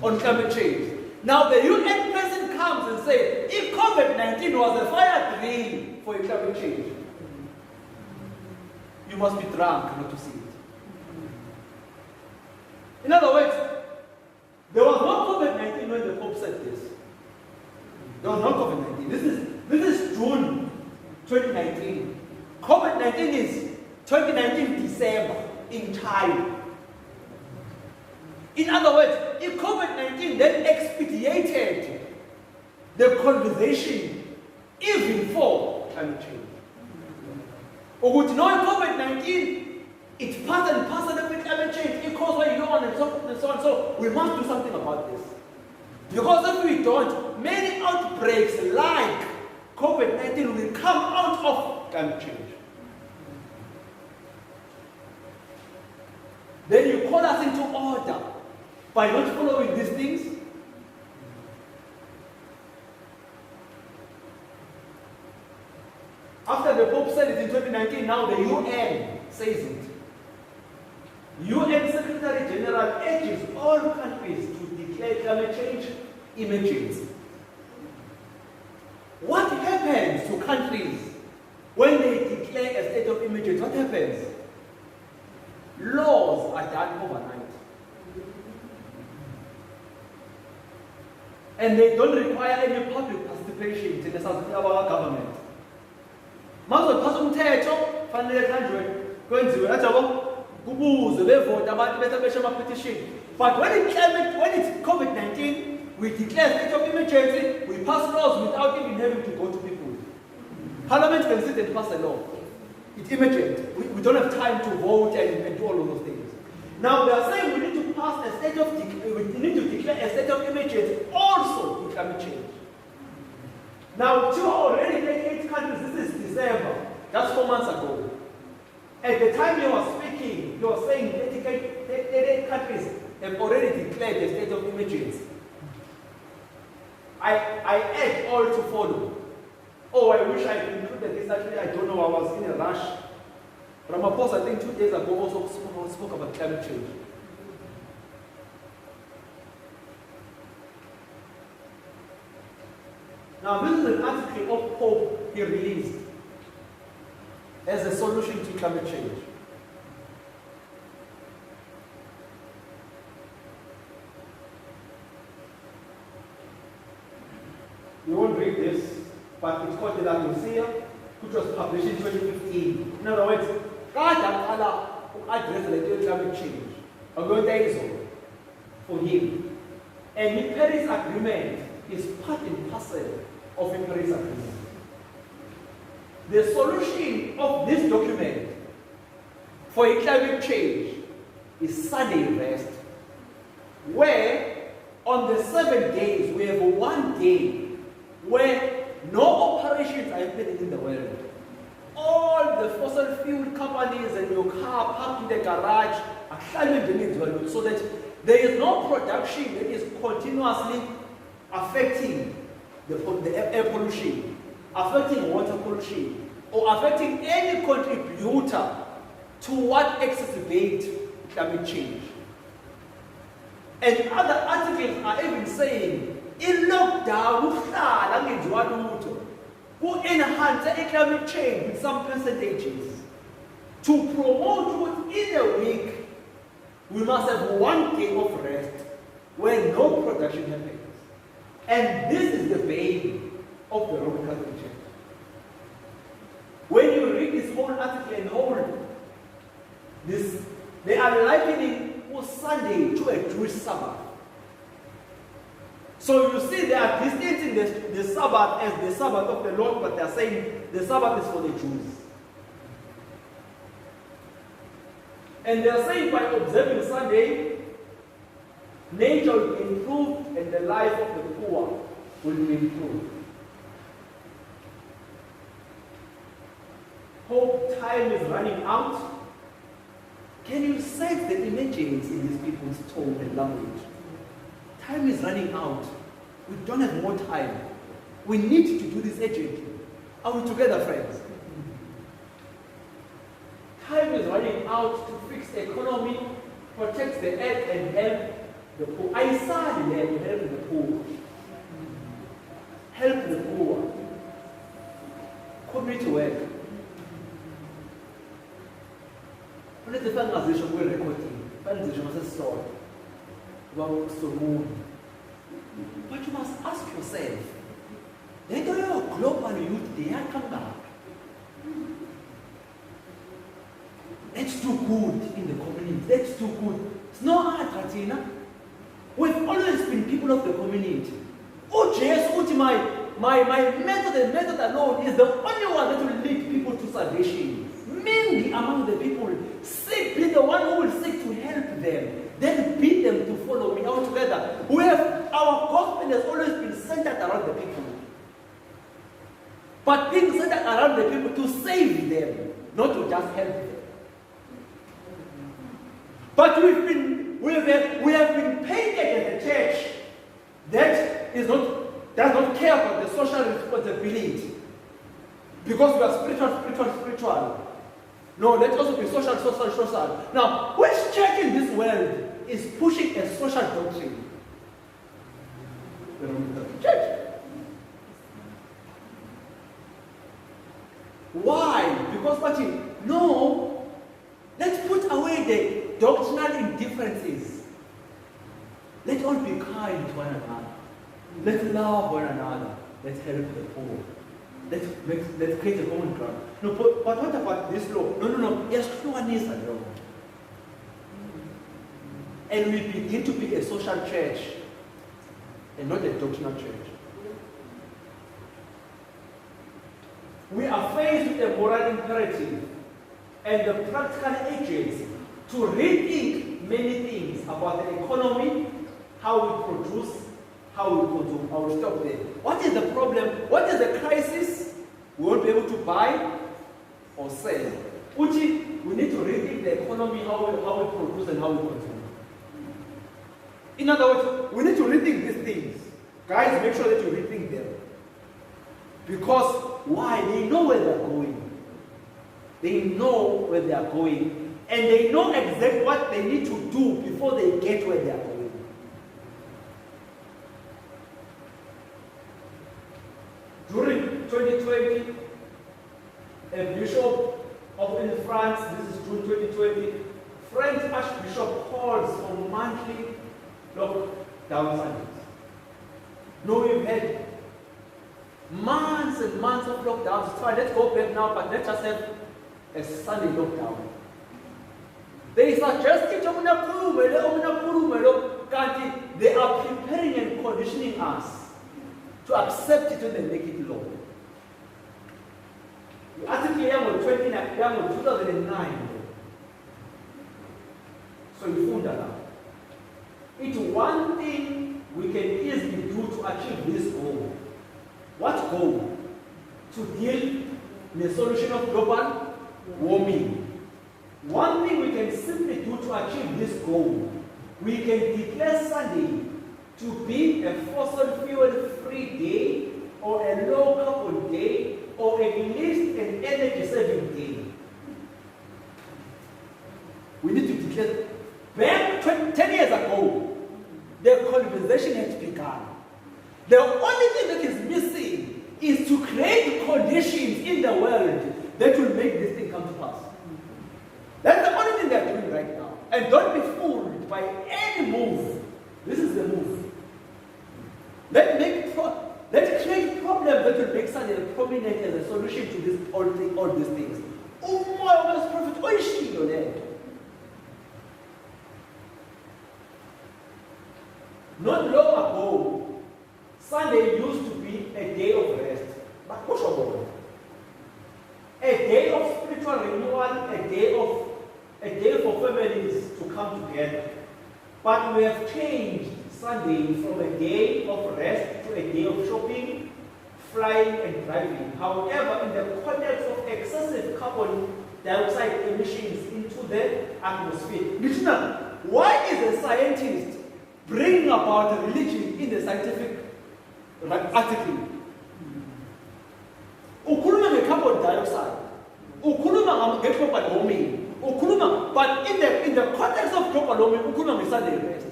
On climate change. Now the UN president comes and says, if COVID-19 was a fire drill for climate change, you must be drunk not to see it. In other words, there was no COVID-19 when the Pope said this. There was no COVID-19. This is June 2019. COVID-19 is 2019 December in China. In other words, if COVID-19 then expedited the conversation even for climate change. Or would know COVID-19, it's part and parcel of climate change, it causes what you on and so on and so on. So we must do something about this. Because if we don't, many outbreaks like COVID-19 will come out of climate change. Then you call us into order by not following these things. After the Pope said it in 2019, now the UN says it. UN Secretary General urges all countries to declare climate change emergency. What happens to countries when they declare a state of emergency? What happens? Laws are done overnight. And they don't require any public participation in the our government. Mazophasa umthetho fanele kanjwe kwenziwe yajabo kubuze bevote abantu bethe petition. But when it's COVID-19, we declare state of emergency, we pass laws without even having to go to people. Parliament can sit and pass a law. It's emergent. We don't have time to vote and do all of those things. Now they are saying we need to pass a state of we need to declare a state of emergency also in climate change. Now, two already 38 countries, this is December, that's 4 months ago. At the time you were speaking, you were saying 38 countries have already declared a state of emergency. I urge all to follow. Oh, I wish I had included this. Actually, I don't know, I was in a rush. Ramaphosa, I think 2 days ago, also spoke about climate change. Now, this is an article of Pope he released as a solution to climate change. You won't read this, but it's called the Laodicea, which was published in 2015. In other words, God addressed the climate change. I'm going to for him. And the Paris Agreement is part and parcel of the Paris Agreement. The solution of this document for climate change is Sunday rest, where on the 7 days we have 1 day where no operations are happening in the world. All the fossil fuel companies and your car parked in the garage are climbing the world so that there is no production that is continuously affecting the air pollution, affecting water pollution, or affecting any contributor to what exacerbates climate change. And other articles are even saying, in lockdown, who enhance climate change with some percentages. To promote what in a week, we must have 1 day of rest where no production happens. And this is the bane of the Roman Catholic Church. When you read this whole article and hold this, they are likening Sunday to a Jewish Sabbath. So you see, they are distancing the Sabbath as the Sabbath of the Lord, but they are saying the Sabbath is for the Jews. And they are saying by observing Sunday, nature will be improved and the life of the poor will be improved. Hope time is running out. Can you sense the emergence in these people's tone and language? Time is running out. We don't have more time. We need to do this urgently. Are we together, friends? Time is running out to fix the economy, protect the earth, and help the poor. I saw here to help the poor. Help the poor. Community work. Let the organization we're recording. Organization was a sword. But you must ask yourself, they don't know global youth, they are come back. Let's do good in the community. Let's do good. It's not hard, Katina. We've always been people of the community. Oh, Jesus, my method and method alone is the only one that will lead people to salvation. Mainly among the people, seek, be the one who will seek to help them. Then bid them to follow me all together. Our gospel has always been centered around the people. But being centered around the people to save them, not to just help them. But we have been painted as a church that does not care about the social responsibility. Because we are spiritual. No, let's also be social. Now, which church in this world is pushing a social doctrine? The Roman Catholic Church. Why? Because no, let's put away the doctrinal indifferences. Let's all be kind to one another. Let's love one another. Let's help the poor. Let's create a common ground. No, but what about this law? No. Yes, no one is a law. And we begin to be a social church and not a doctrinal church. We are faced with a moral imperative and the practical agency to rethink many things about the economy, how we produce, how we consume. I will stop there. What is the problem? What is the crisis? We won't be able to buy or sell. We need to rethink the economy, how we produce and how we consume. In other words, we need to rethink these things. Guys, make sure that you rethink them. Because why? They know where they're going. They know where they are going. And they know exactly what they need to do before they get where they are going. During 2020, a bishop in France, this is June 2020, French Archbishop calls for monthly lockdown Sundays. No, we've had months and months of lockdowns. It's fine, let's go back now, but let's just have a Sunday lockdown. They suggest they are preparing and conditioning us to accept it when they make it law. The article here was 2009. So you found that out. It's one thing we can easily do to achieve this goal. What goal? to deal with the solution of global warming. One thing we can simply do to achieve this goal, we can declare Sunday to be a fossil fuel free day or a low carbon day or at least an energy saving day. We need to declare. Back 10 years ago, the conversation had begun. The only thing that is missing is to create conditions in the world that will make this thing come to pass. That's the only thing they're doing right now. And don't be fooled by any move. This is the move. Let's create problems that will make Sunday prominent as a solution to this, all these things. Oh my prophet, what is she there? Not long ago, Sunday used to be a day of rest. But what's about a day of spiritual renewal, a day for families to come together. But we have changed Sunday from a day of rest to a day of shopping, flying and driving. However, in the context of excessive carbon dioxide emissions into the atmosphere. Listener, why is a scientist bringing about religion in the scientific article? Ukhuluma nge-carbon dioxide, ukhuluma nge-global warming, ukhuluma, but in the context of global warming, ukhuluma nge-Sunday rest.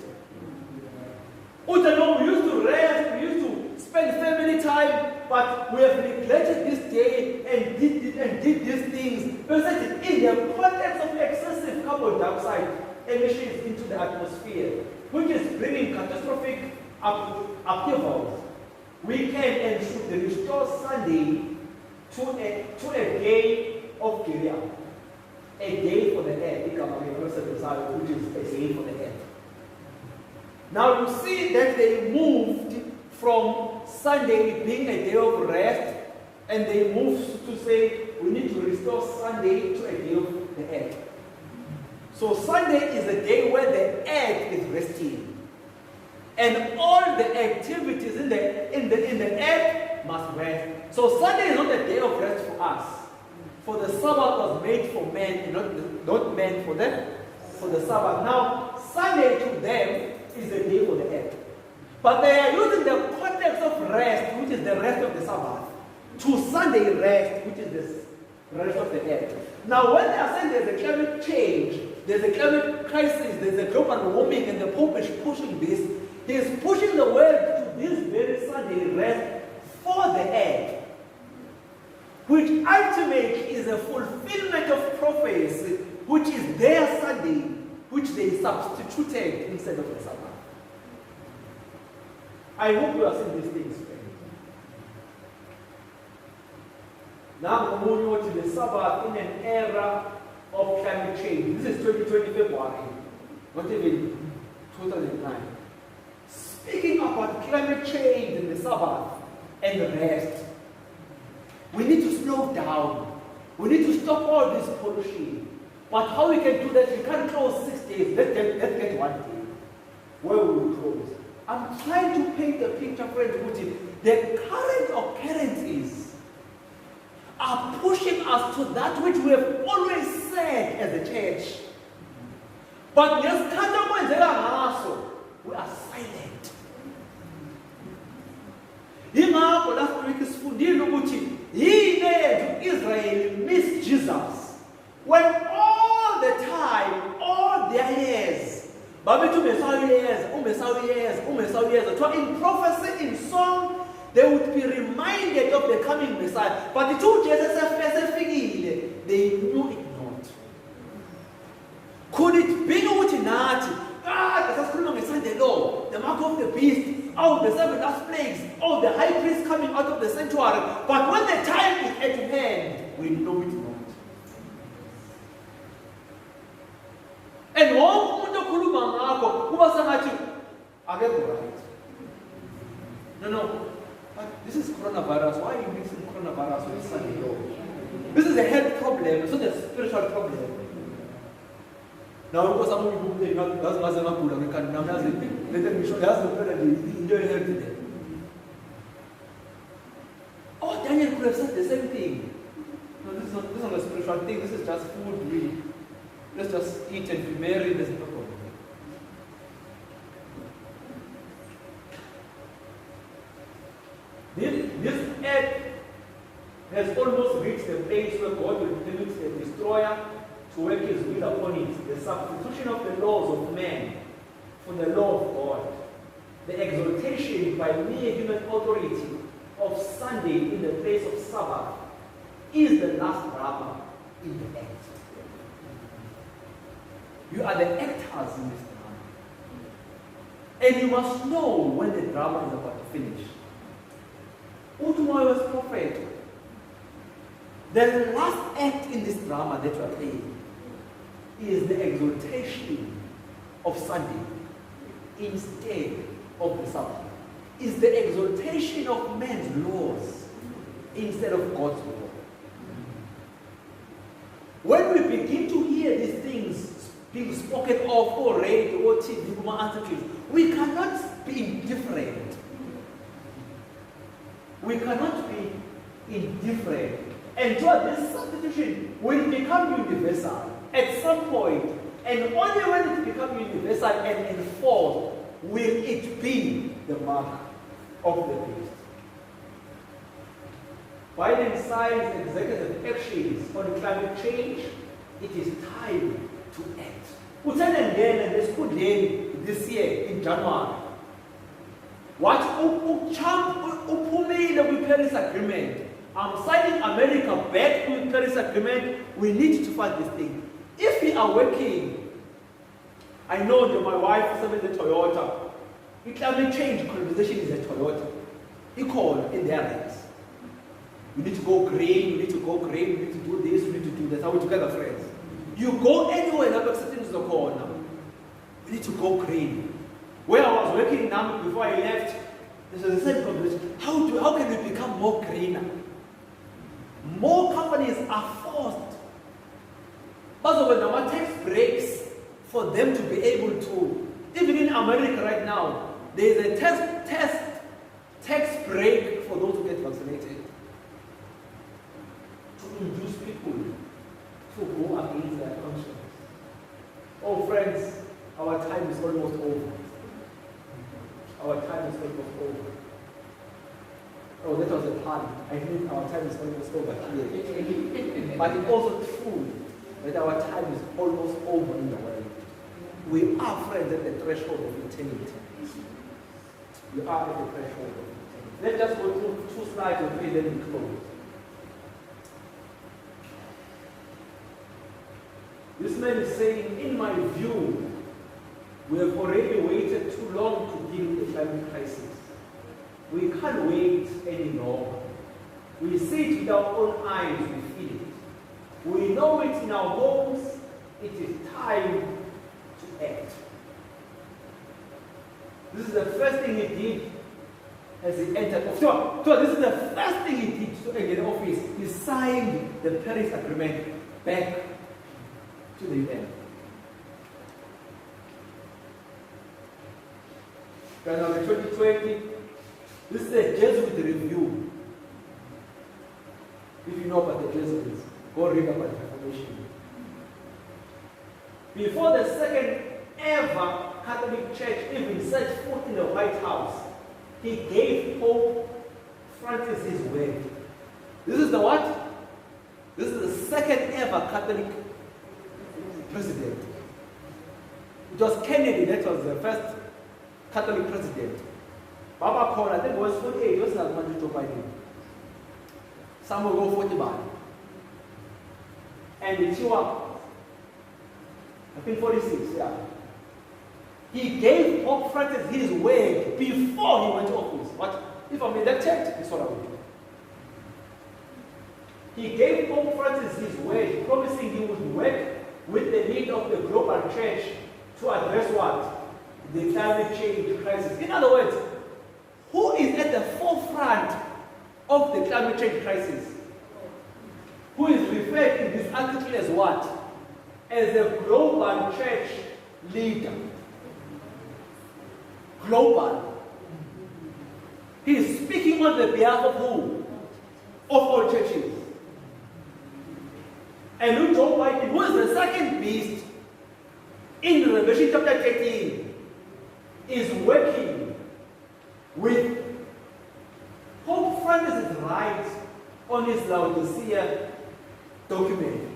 We used to rest, we used to spend family time, but we have neglected this day and did these things. But in the context of excessive carbon dioxide emissions into the atmosphere, which is bringing catastrophic upheavals, we can and should restore Sunday to a day of Gilead, a day for the earth, which is a day for the earth. Now you see that they moved from Sunday being a day of rest, and they moved to say we need to restore Sunday to a day of the earth. So Sunday is a day where the earth is resting, and all the activities in the earth must rest. So Sunday is not a day of rest for us, for the Sabbath was made for men, and not men for them, for the Sabbath. Now Sunday to them is a day for the earth, but they are using the context of rest, which is the rest of the Sabbath, to Sunday rest, which is the rest of the earth. Now when they are saying there's a climate change, there's a climate crisis, there's a global warming, and the Pope is pushing this, he is pushing the world to this very Sunday rest for the earth, which ultimately is a fulfillment of prophecy, which is their Sunday, which they substituted instead of the Sabbath. I hope you are seeing these things. Now we're moving on to the Sabbath in an era of climate change. This is 2020 February, not even 2009. Speaking about climate change and the Sabbath and the rest, we need to slow down. We need to stop all this pollution. But how we can do that? We can't close 6 days. Let's get 1 day. Where will we close? I'm trying to paint a picture, friends, which the current occurrences are pushing us to that which we have always said as a church. But we are silent. Last week sifundile ukuthi yini Israel miss Jesus when all the time, all their years, in prophecy, in song, they would be reminded of the coming Messiah. But the two Jesus they knew it not. Could it be the law, the mark of the beast, the 7 last plagues, the high priest coming out of the sanctuary? But when the time is at hand, we know it not. And one umuntu ngakho kuba sengathi akekho right. No. But this is coronavirus. Why are you mixing coronavirus with Sunday law? This is a health problem. It's not a spiritual problem. Now, because some people say, that's not a good thing. Now, let me show you. Enjoy health today. Daniel would have said the same thing. No, this is not a spiritual thing. This is just food. Let's just eat and be merry. There's no problem. This earth has almost reached the place where God will permit the destroyer to work his will upon it. The substitution of the laws of man for the law of God. The exaltation by mere human authority of Sunday in the place of Sabbath is the last drama in the act. You are the actors in this drama. And you must know when the drama is about to finish. Utumoyo's prophet, the last act in this drama that you are playing is the exaltation of Sunday instead of the Sabbath. Is the exaltation of man's laws instead of God's law. When we begin to hear these things being spoken of or read or TV articles, we cannot be indifferent. We cannot be indifferent. And so this substitution will become universal at some point, and only when it becomes universal and enforced will it be the mark of the beast. Biden signs executive actions on climate change. It is time to act. This year in January. What Trump with the Paris Agreement? I'm signing America back to the Paris Agreement. We need to fight this thing. If we are working, I know that my wife is with the Toyota. The climate change conversation is a Toyota. Equal in their ranks. We need to go green, we need to go green, we need to do this, we need to do that. Are we together, friends? You go anywhere in other settings of the corner. We need to go green. Where I was working now before I left, this was the same conversation. How can we become more greener? More companies are forced. But when our tax breaks for them to be able to, even in America right now, there is a tax break for those who get vaccinated to induce people to go against their conscience. Oh friends, our time is almost over. Our time is almost over. Oh, that was a pun. I mean our time is almost over here. But it's also true that our time is almost over in the world. We are, friends, at the threshold of eternity. We are at the threshold of eternity. Let's just go through 2 slides of it, then we close. This man is saying, in my view, we have already waited too long to deal with the climate crisis. We can't wait any longer. We see it with our own eyes, we feel it. We know it in our homes. It is time to act. This is the first thing he did as he entered office. So this is the first thing he did to enter office. He signed the Paris Agreement back to the UN. January 2020, this is a Jesuit review. If you know about the Jesuits, go read about the Reformation. Before the second ever Catholic Church even set foot in the White House, he gave Pope Francis his word. This is the what? This is the second ever Catholic president. It was Kennedy that was the first Catholic president. Baba called, I think it was 48, it was not much to find him. Some will go 40 baht. And the Chihuahua, I think 46, yeah. He gave Pope Francis his word before he went to office. What? If I'm elected, this is what I will do. He gave Pope Francis his word, promising he would work with the lead of the global church to address what? The climate change crisis. In other words, who is at the forefront of the climate change crisis? Who is referred in this article as what? As a global church leader. Global. He is speaking on the behalf of who? Of all And Joe Biden, who is the second beast in Revelation chapter 13, is working with Pope Francis writes on his Laodicea document.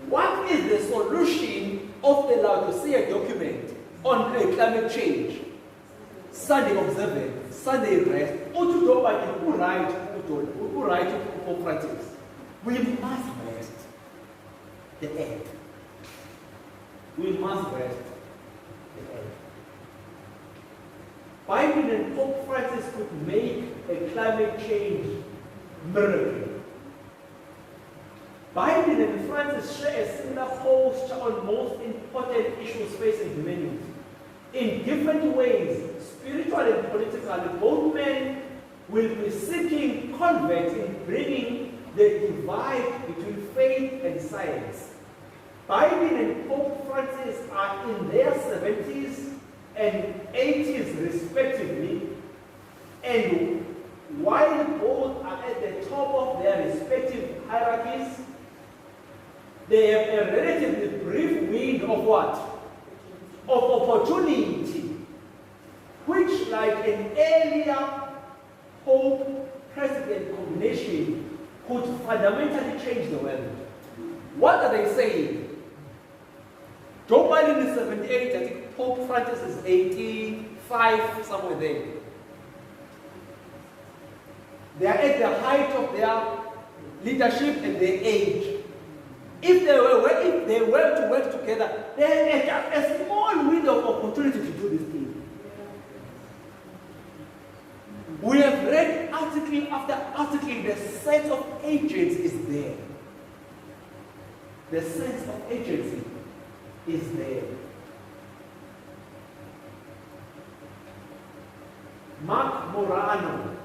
What is the solution of the Laodicea document on climate change? Sunday observance, Sunday rest. Who write to Pope Francis? We must rest the earth. We must rest the earth. Biden and Pope Francis could make a climate change miracle. Biden and Francis share a similar posture on most important issues facing humanity. In different ways, spiritual and political, both men will be seeking converts in bringing the divide between faith and science. Biden and Pope Francis are in their 70s and 80s respectively, and while both are at the top of their respective hierarchies, they have a relatively brief window of what? Of opportunity, which, like an earlier Pope-President combination, could fundamentally change the world. What are they saying? Joe Biden is 78, I think Pope Francis is 85, somewhere there. They are at the height of their leadership and their age. If they were to work together, they have a small window of opportunity to do this thing. We have read article after article, the sense of agency is there. The sense of agency is there. Mark Morano,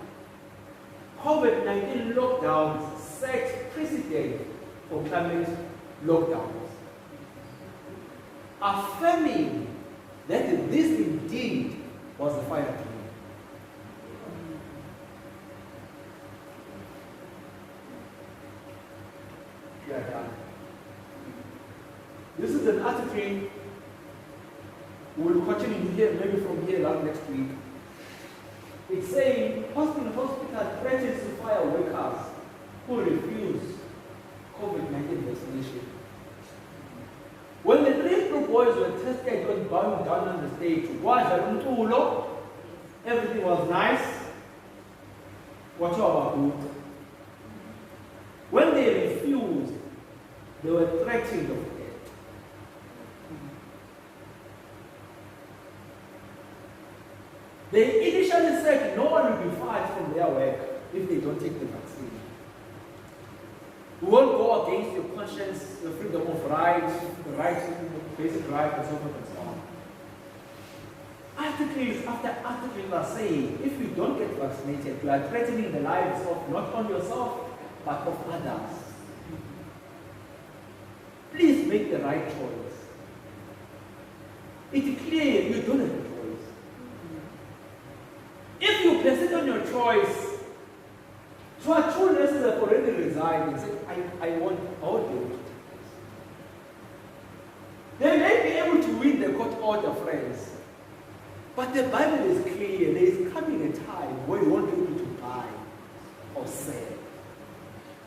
COVID-19 lockdowns set precedent for climate lockdowns, affirming that this indeed was a fire drill. We are done. This is an article we will continue to hear maybe from here next week. It's saying hospital threatens to fire workers who refuse COVID-19 vaccination. When the 3 little boys were tested on bound down on the stage, everything was nice. What about good? When they refused, they were threatened of death. They initially said no one will be fired from their work if they don't take the vaccine. We won't go against your conscience, your freedom of right, the right to basic right, and so forth and so on. Articles after articles are saying, if you don't get vaccinated, you are threatening the lives of not only yourself, but of others. Please make the right choice. It's clear you don't have a choice. If you persist on your choice, so our true nurses have already resigned and said, I won't do it. They may be able to win the court order, friends. But the Bible is clear. There is coming a time where you won't be able to buy or sell.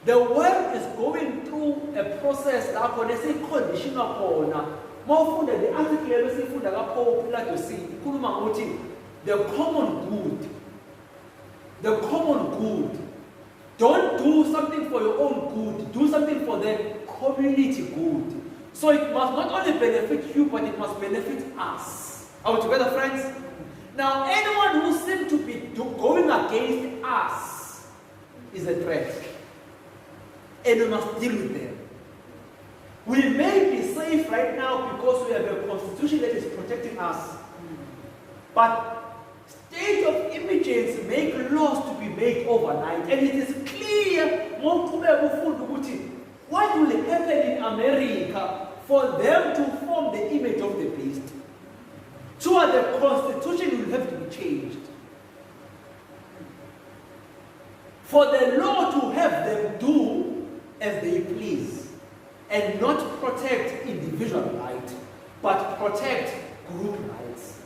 The world is going through a process that they say conditional corner. More food than the article ever say food that are popular to see. The common good. The common good. Don't do something for your own good. Do something for the community good. So it must not only benefit you, but it must benefit us. Are we together, friends? Now, anyone who seems to be going against us is a threat. And we must deal with them. We may be safe right now because we have a constitution that is protecting us. But state of emergency make laws to be made overnight, and it is clear what will happen in America for them to form the image of the beast. So the constitution will have to be changed. For the law to have them do as they please. and not protect individual rights, but protect group rights.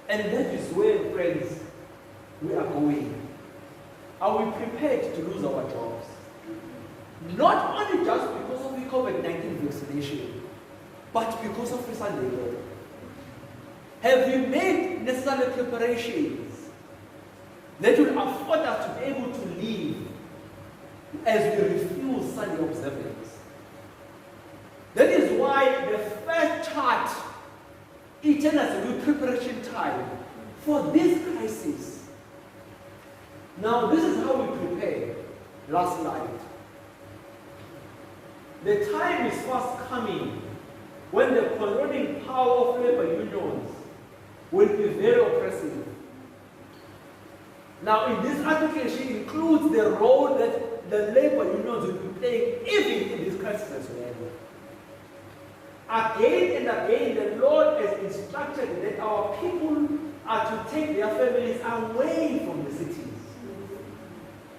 And that is where, friends, we are going. Are we prepared to lose our jobs? Not only just because of the COVID-19 vaccination, but because of the Sunday law. Have we made necessary preparations that will afford us to be able to live as we refuse Sunday observance? That is why the first chart, it tells us a preparation time for this crisis. Now, this is how we prepare. Last slide. The time is fast coming when the corroding power of labor unions will be very oppressive. Now, in this application includes the role that the labor unions will be playing even in this crisis as well. Again and again, the Lord has instructed that our people are to take their families away from the cities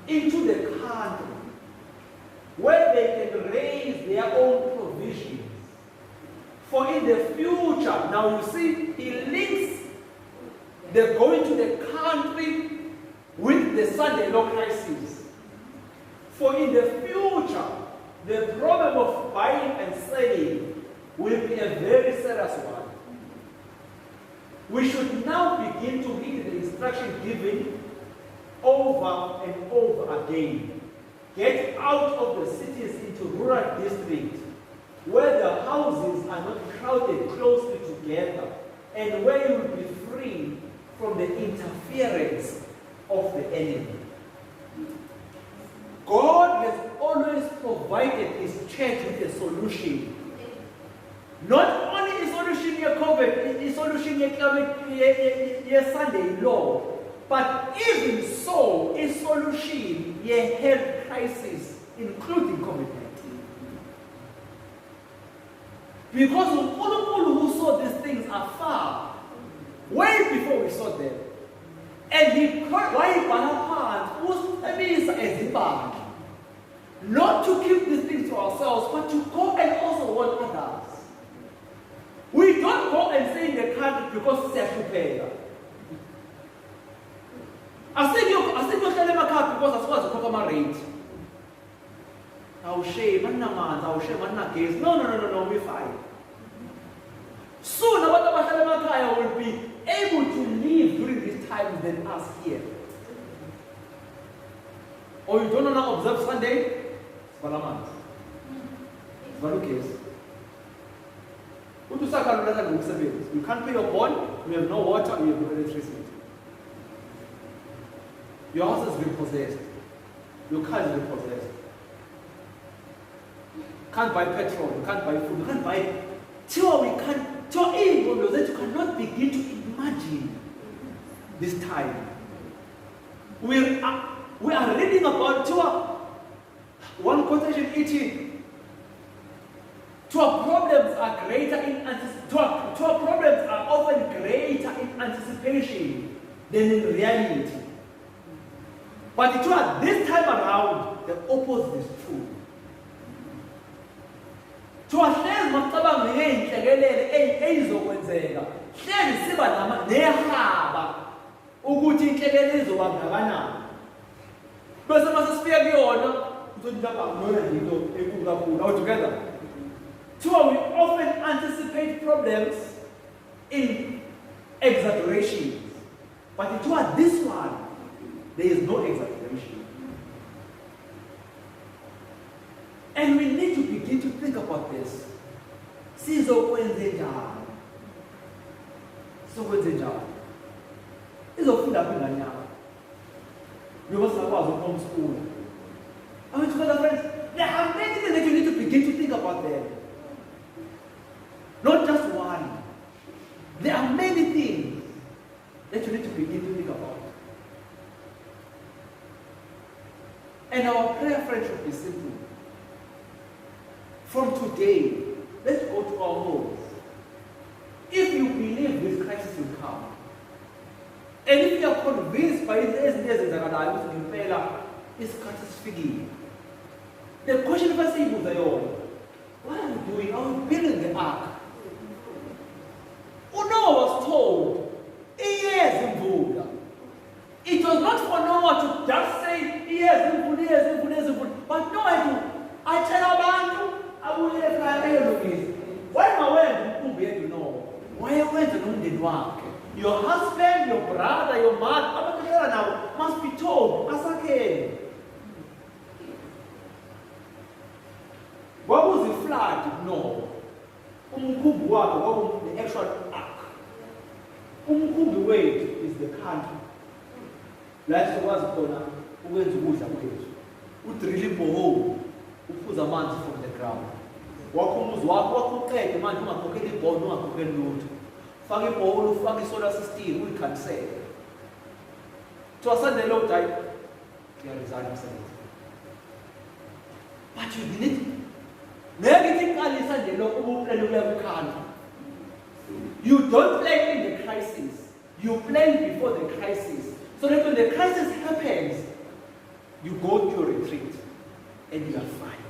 into the country where they can raise their own provisions. For in the future, now you see, he links the going to the country with the Sunday law crisis. For in the future, the problem of buying and selling will be a very serious one. We should now begin to heed the instruction given over and over again. Get out of the cities into rural districts where the houses are not crowded closely together and where you will be free from the interference of the enemy. God has always provided his church with a solution. Not only a solution here COVID, a solution here Sunday law, but even so, a solution here health crisis, including COVID-19. Because of all the people who saw these things afar, way before we saw them. And he called why not to keep these things to ourselves, but to go and also warn others. We don't go and stay in the country because it's a pay. I said you tell them because I was to cover my rate. I'll shave, I'll shave, no, we're fine. Soon, our will be able to live during these times than us here. Or you don't know now observe Sunday? It's you can't pay your bond, you have no water, you have no electricity. Your house has been possessed. Your car has been possessed. Can't buy petrol, you can't buy food, you can't buy. You cannot begin to imagine this time. We are reading about one quotation 18. Problems are greater in problems are often greater in anticipation than in reality. But this time around, the opposite is true. We often anticipate problems in exaggerations. But this one, there is no exaggeration. And we need to begin to think about this. We must have our homeschool. I mean, friends, there are many things that you need to begin to think about them. Not just one. There are many things that you need to begin to think about. And our prayer, friends, should be simple. From today, let's go to our homes. If you believe this crisis will come, and if you are convinced by this crisis figure, The question of us is, what are we doing? Are we building the ark? Noah was told, it was not for Noah to just say, but Noah had to, I tell abantu, I will let why am I wearing to know? Why am I wearing to your husband, your brother, your mother, now must be told, as I can. What was the flood? No. What was the actual ark? The weight is the country. That's the one's corner. Who went to Bush and really home. Who puts a man from the ground. What the man who are cooking the ball, no one cooking load. Faggy ball, faggy solar system, we can say. To a Sunday low time, they are resigning. But you need everything can listen the local country. You don't plan in the crisis. You plan before the crisis. So that when the crisis happens, you go to your retreat and you are fine.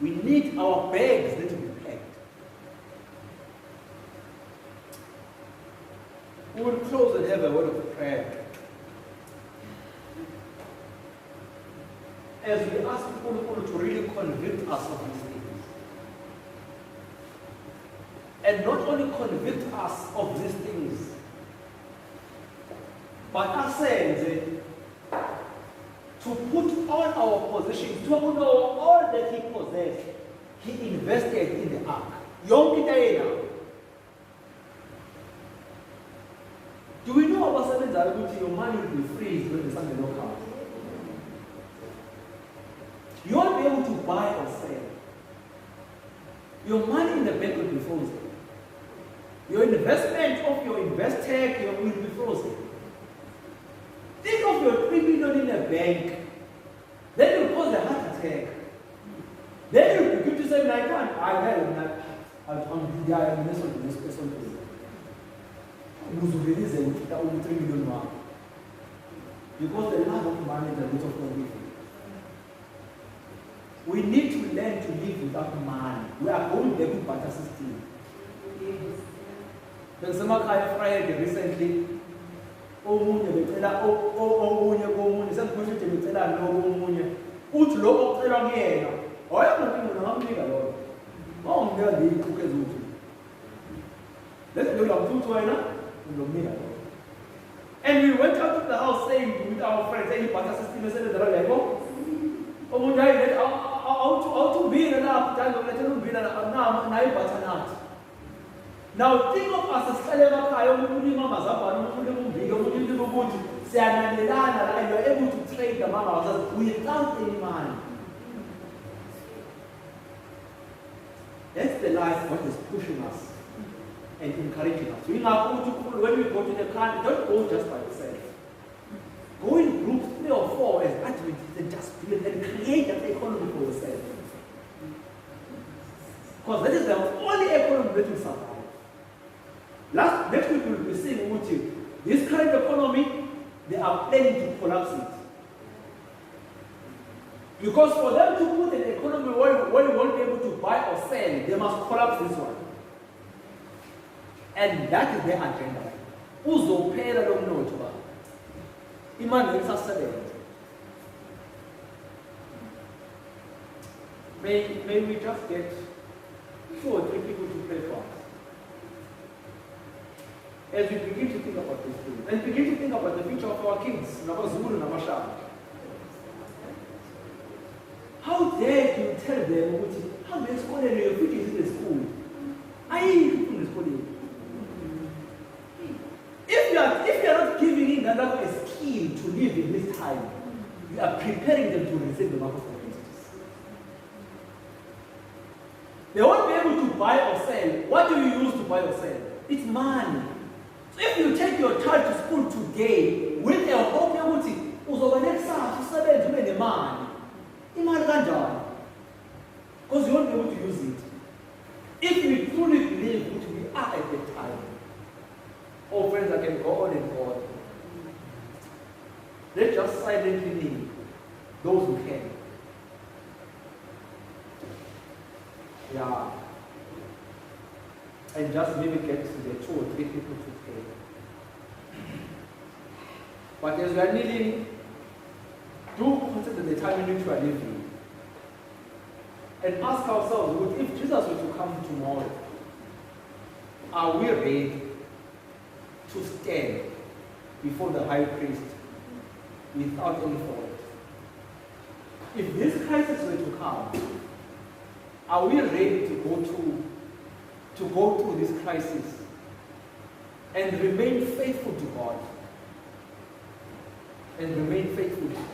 We need our bags to be packed. We will close and have a word of prayer. As we ask people to really convict us of these things. And not only convict us of these things, but ourselves to put all our positions, to know all that he possessed, he invested in the ark. Do we know about something that your money will be freezed when the sun will not come? You won't be able to buy or sell. Your money in the bank will be frozen. Your investment of your Investec will be frozen. Think of your 3 million in a bank. Then you cause a heart attack. Then you begin to say, I can't. I'm this person. Because the love of money is a lot of forgiving. We need to learn to live without money. We are going back to barter system. When someone Friday recently, and we went out of the house saying with our friends, any barter system, now think of us as and you're able to trade the mama without any money. That's the life what is pushing us and encouraging us. When we go to the country, don't go just by yourself. Go in groups 3 or 4 as Adventists and just build and create that economy for yourself. Because that is the only economy that will survive. Next week we will be seeing with you. This current economy, they are planning to collapse it. Because for them to put an economy where you won't be able to buy or sell, they must collapse this one. And that is their agenda. Uzo pera lo mnotwa. Imani isasebenza. May we just get 2 or 3 people to pray for us. As we begin to think about these things, and begin to think about the future of our kids, how dare you tell them how they school and your future is in the school? I ain't in the school. If you are not giving in another a skill to live in this time, you are preparing them to receive the mark of Christ. They won't be able to buy or sell. What do you use to buy or sell? It's money. So if you take your child to school today with a hope, uzoba nekusasa usebenze ube nemali. Imali kanjani? Because you won't be able to use it. If we truly believe which we are at the time, oh friends, I can go on and go on. Let's just silently name those who can. Yeah. And just maybe get to the 2 or 3 people to pray. But as we are kneeling, do consider the time in which we are living. And ask ourselves, if Jesus were to come tomorrow, are we ready to stand before the high priest without any fault? If this crisis were to come, are we ready to go through this crisis and remain faithful to God? And remain faithful to God.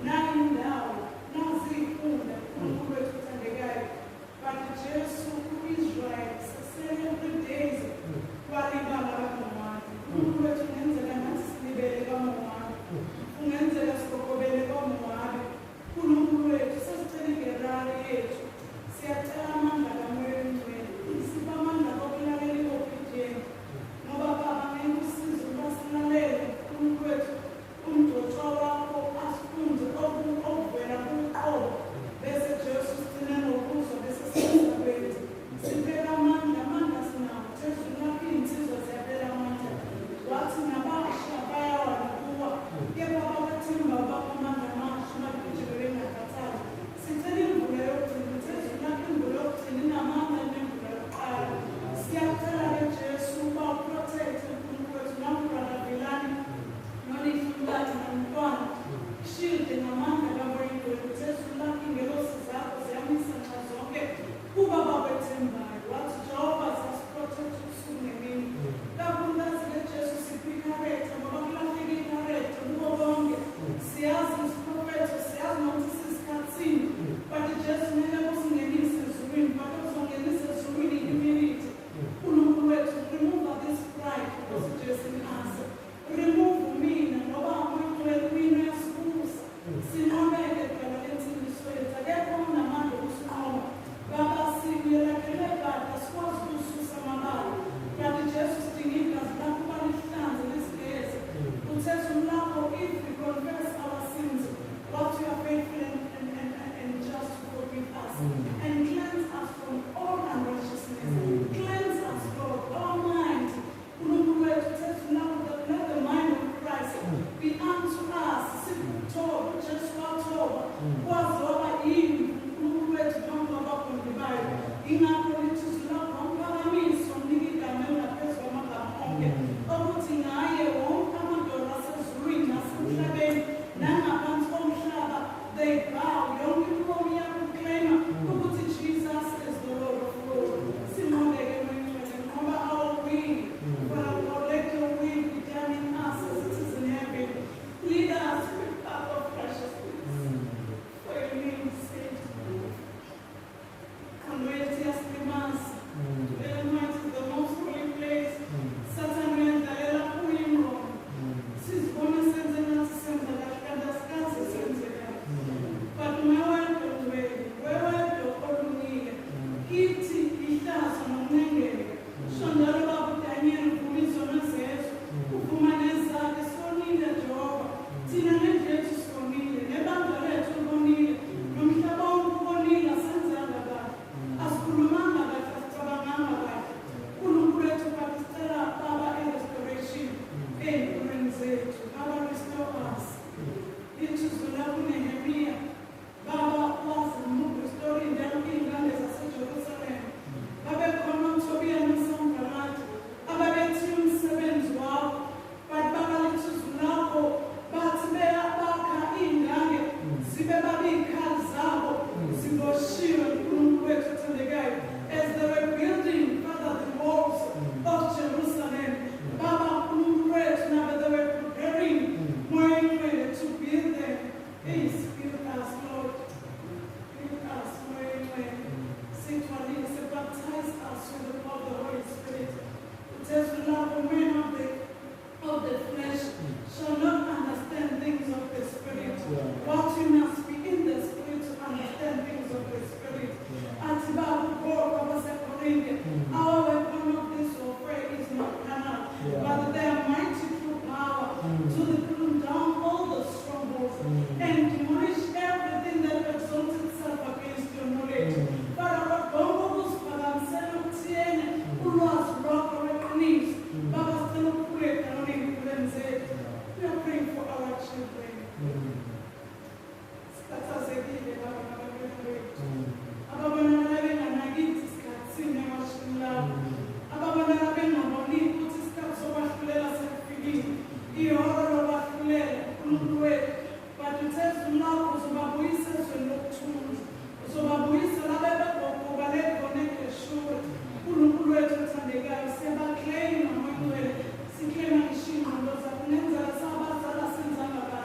Nine wazoba yini uNkulunkulu wethu phambi kwabafundi bayo. Ingakho lithi lapho umphakamiso umnika igama elingaphezu kwamagama onke, ukuthi ngaye wonke amadolo asezulwini nasemhlabeni nangaphansi komhlaba they bow, yonke imilomo iyakuklema ukuthi Jesus is the Lord of Lords. Simondeke nomngcwele ngoba our will, let your will be done in us as it is in heaven. Lead us with the path of righteousness for your name's sake. And wait, yes, the mass. The Almighty is the most holy place. Satan went the hell up in Rome. Sis woman sends and not sends and that scarce sends it. But my wife don't wait. Where I go, all need. Kitty, Ishas, and Nenge. Shondara Daniel, who is on a set. Ufumaneza, the Sony, the job. Tina Nedget is for me. Never the red to Bonnie. From Shabon, Bonnie, the Sansa. As Kulumanga, that has Tabamanga. Kulumbre to Pakistana, Baba and restoration. And Kurenze to Baba restore us. Into Sulabu Nehemiah. Baba was restoring them in Ghana as Jerusalem. Baba come to be an ensemble. Baba Betum Sevens wow. But Baba Little Zulako. But Bea Baka in Ghana. Zibabi Kazabo. Ziboshiro Kulumwet to the guy. As they were building Father the walls of Jerusalem. Baba Kulumwet now they were preparing more to build them. Please build us, Lord. Build us more. Sanctuary, baptize us with the power of the Holy Spirit. It says, love the men of the flesh shall not understand things of the Spirit. What you must be in the Spirit to understand things of the Spirit. Our weapon of this warfare is not carnal, but they are mighty through power to the pulling down all the strongholds and demolish everything that exalts itself against your knowledge. Father, Bongo, Father, Seno Tiene, Ulas, Rock, Knees, Baba, Seno Pure, Canonic, Lenze. We are praying for our children. But it says now, so Babuisa is not true. So Babuisa, I never go over there, connect the show. Kulumulwe to Tandega, Seba claim, and when we see claim and machine, and those are names that Saba Sala Senzanga.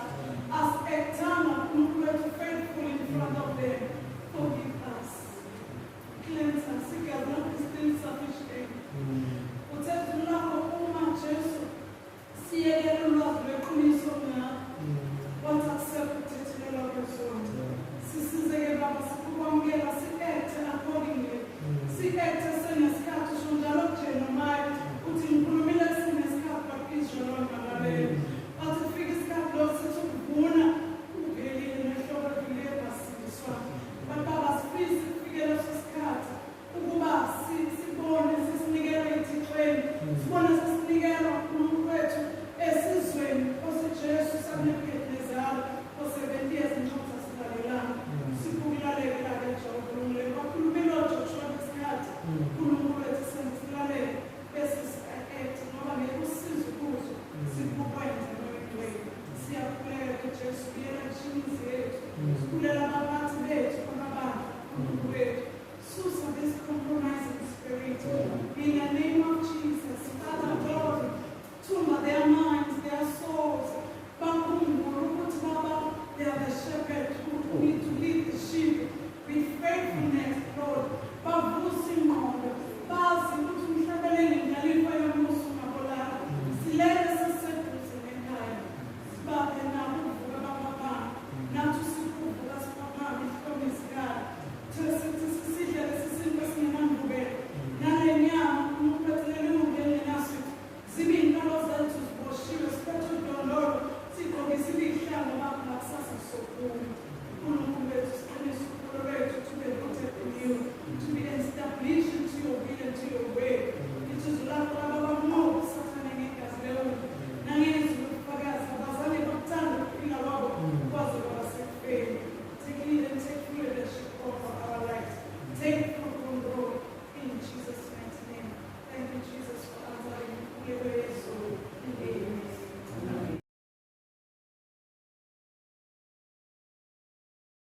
As a time of Kulumulwe to faithful in front of them, forgive us. Cleanse us, seek us, not be still sufficient. What says the love of Oma Jesus? See again, love, the Kunis of now. What accepted to the Lord of soul. Sisters, they gave us a Kuangela, see act accordingly. See act as an escape to Shondalok, no mind, put in Pulumilas in escape, but Israel, Malay. But the figures got lost to Buna, who really in the shoulder of the labor, but Baba's figure of his cat. Uba, see, born as his negativity claim. One as his negative, as his way, was a Jesus, and the for 7 years in Johnson, Sipula, Kulumelo, Cat, Kulumule, Sentinel, Besses, Normally, Sipu, Sipu, see a player, just be a cheese, Kulama, Susa, this compromising spirit, in the name of Jesus, Father God, tumba their minds, their souls, they are the shepherd who need to lead the sheep with faithfulness, Lord. Babusimon, Basi, Mutumshabelin, Jalifa, Musuma, Silena, Septus, and Entire. But the Nabu, Papa, Natu Sipu, that's Papa, with promise God. To Cecilia, the Sicilian Nambu, Nanya, Mupatelu, Nasu, Zibin, Nalos, she was special to Lord. Siko, Gisili, Shalom, Sasa, so cool.